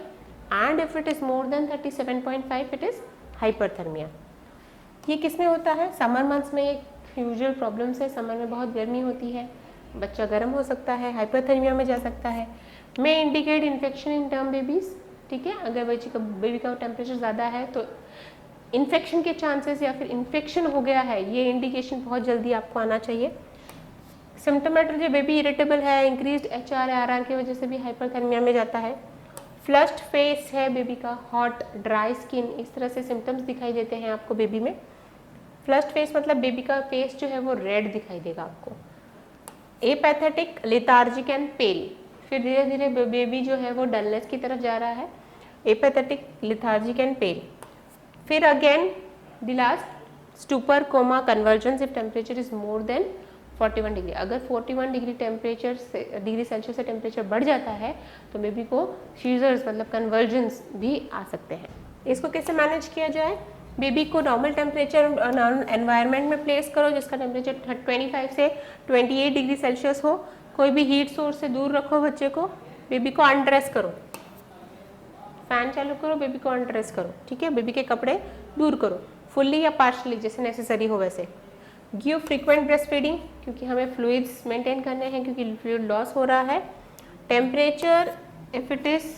and if it is more than 37.5 it is hyperthermia. ये किसमें होता है, समर मंथ्स में एक यूजुअल प्रॉब्लम्स है, समर में बहुत गर्मी होती है, बच्चा गर्म हो सकता है, हाइपरथर्मिया में जा सकता है। May indicate infection in term babies, ठीक है, अगर बेबी का टेम्परेचर ज़्यादा है तो इन्फेक्शन के चांसेस या फिर इन्फेक्शन हो गया है, ये इंडिकेशन बहुत जल्दी आपको आना चाहिए। सिम्टोमेटर जो बेबी इरिटेबल है, इंक्रीज्ड HR RR की वजह से भी हाइपरथर्मिया में जाता है। फ्लश्ड फेस है बेबी का, हॉट ड्राई स्किन, इस तरह से सिम्टम्स दिखाई देते हैं आपको बेबी में। फ्लश्ड फेस मतलब बेबी का फेस जो है वो रेड दिखाई देगा आपको। एपैथेटिक, लेथार्जिक एंड पेल, फिर धीरे धीरे बेबी जो है वो डलनेस की तरफ जा रहा है, एपैथेटिक, लेथार्जिक एंड पेल। फिर again the last stupor, coma, convergence if temperature is more than 41 degree. अगर 41 डिग्री टेम्परेचर से डिग्री सेल्सियस से टेम्परेचर बढ़ जाता है तो बेबी को सीजर्स मतलब कन्वर्जेंस भी आ सकते हैं। इसको कैसे मैनेज किया जाए, बेबी को नॉर्मल टेम्परेचर एनवायरनमेंट में प्लेस करो जिसका टेम्परेचर 25 से 28 डिग्री सेल्सियस हो। कोई भी हीट सोर्स से दूर रखो बच्चे को। बेबी को अनड्रेस करो, फैन चालू करो, बेबी को अनड्रेस करो, ठीक है, बेबी के कपड़े दूर करो। फुल्ली या पार्शली जैसे नेसेसरी हो वैसे। गिव फ्रीक्वेंट ब्रेस्ट फीडिंग क्योंकि हमें फ्लूइड्स मेंटेन करने हैं क्योंकि फ्लूइड लॉस हो रहा है। Temperature if it is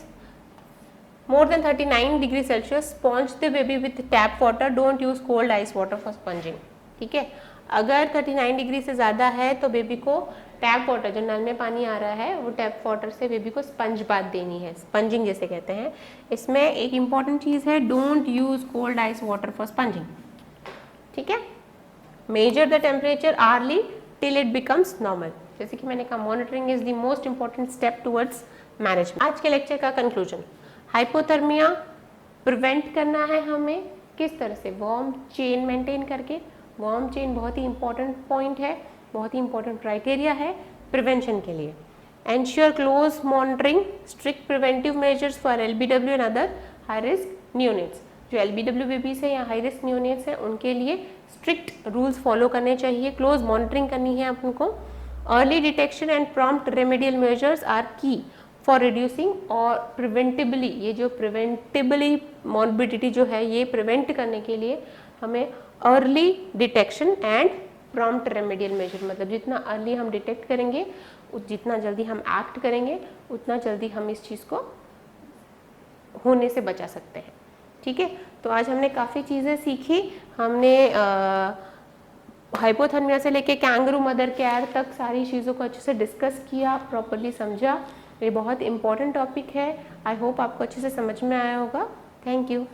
more than 39 degree Celsius, sponge the baby with tap water, don't use cold ice water for sponging। ठीक है, अगर 39 डिग्री से ज़्यादा है तो बेबी को टैप वाटर, जो नल में पानी आ रहा है वो टैप वाटर से बेबी को स्पंज बाथ देनी है, स्पंजिंग जैसे कहते हैं। इसमें एक इम्पॉर्टेंट चीज़ है, don't use cold ice water for sponging. ठीक है, measure the temperature hourly till it becomes normal. जैसे कि मैंने कहा, monitoring is the most important step towards management. आज के लेक्चर का कंक्लूजन, हाइपोथर्मिया प्रिवेंट करना है हमें किस तरह से, वार्म चेन मेंटेन करके। वार्म चेन बहुत ही इंपॉर्टेंट पॉइंट है, बहुत ही इंपॉर्टेंट क्राइटेरिया है प्रिवेंशन के लिए। Ensure close monitoring, strict preventive measures for LBW and other high risk neonates. जो LBW बेबीज है या हाई रिस्क न्यूनेट्स हैं उनके लिए स्ट्रिक्ट रूल्स फॉलो करने चाहिए, क्लोज मॉनिटरिंग करनी है अपन को। Early detection and prompt remedial measures are key for reducing और प्रिवेंटिबली, ये जो प्रिवेंटिबली मॉर्बिडिटी जो है ये प्रिवेंट करने के लिए हमें early detection and prompt remedial measure, मतलब जितना अर्ली हम डिटेक्ट करेंगे जितना जल्दी हम एक्ट करेंगे उतना जल्दी हम इस चीज़ को होने से बचा सकते हैं। ठीक है, तो आज हमने काफ़ी चीज़ें सीखी। हमने हाइपोथर्मिया से लेके कैंगरू मदर केयर तक सारी चीज़ों को अच्छे से डिस्कस किया, प्रॉपरली समझा। ये बहुत इंपॉर्टेंट टॉपिक है। आई होप आपको अच्छे से समझ में आया होगा। Thank you.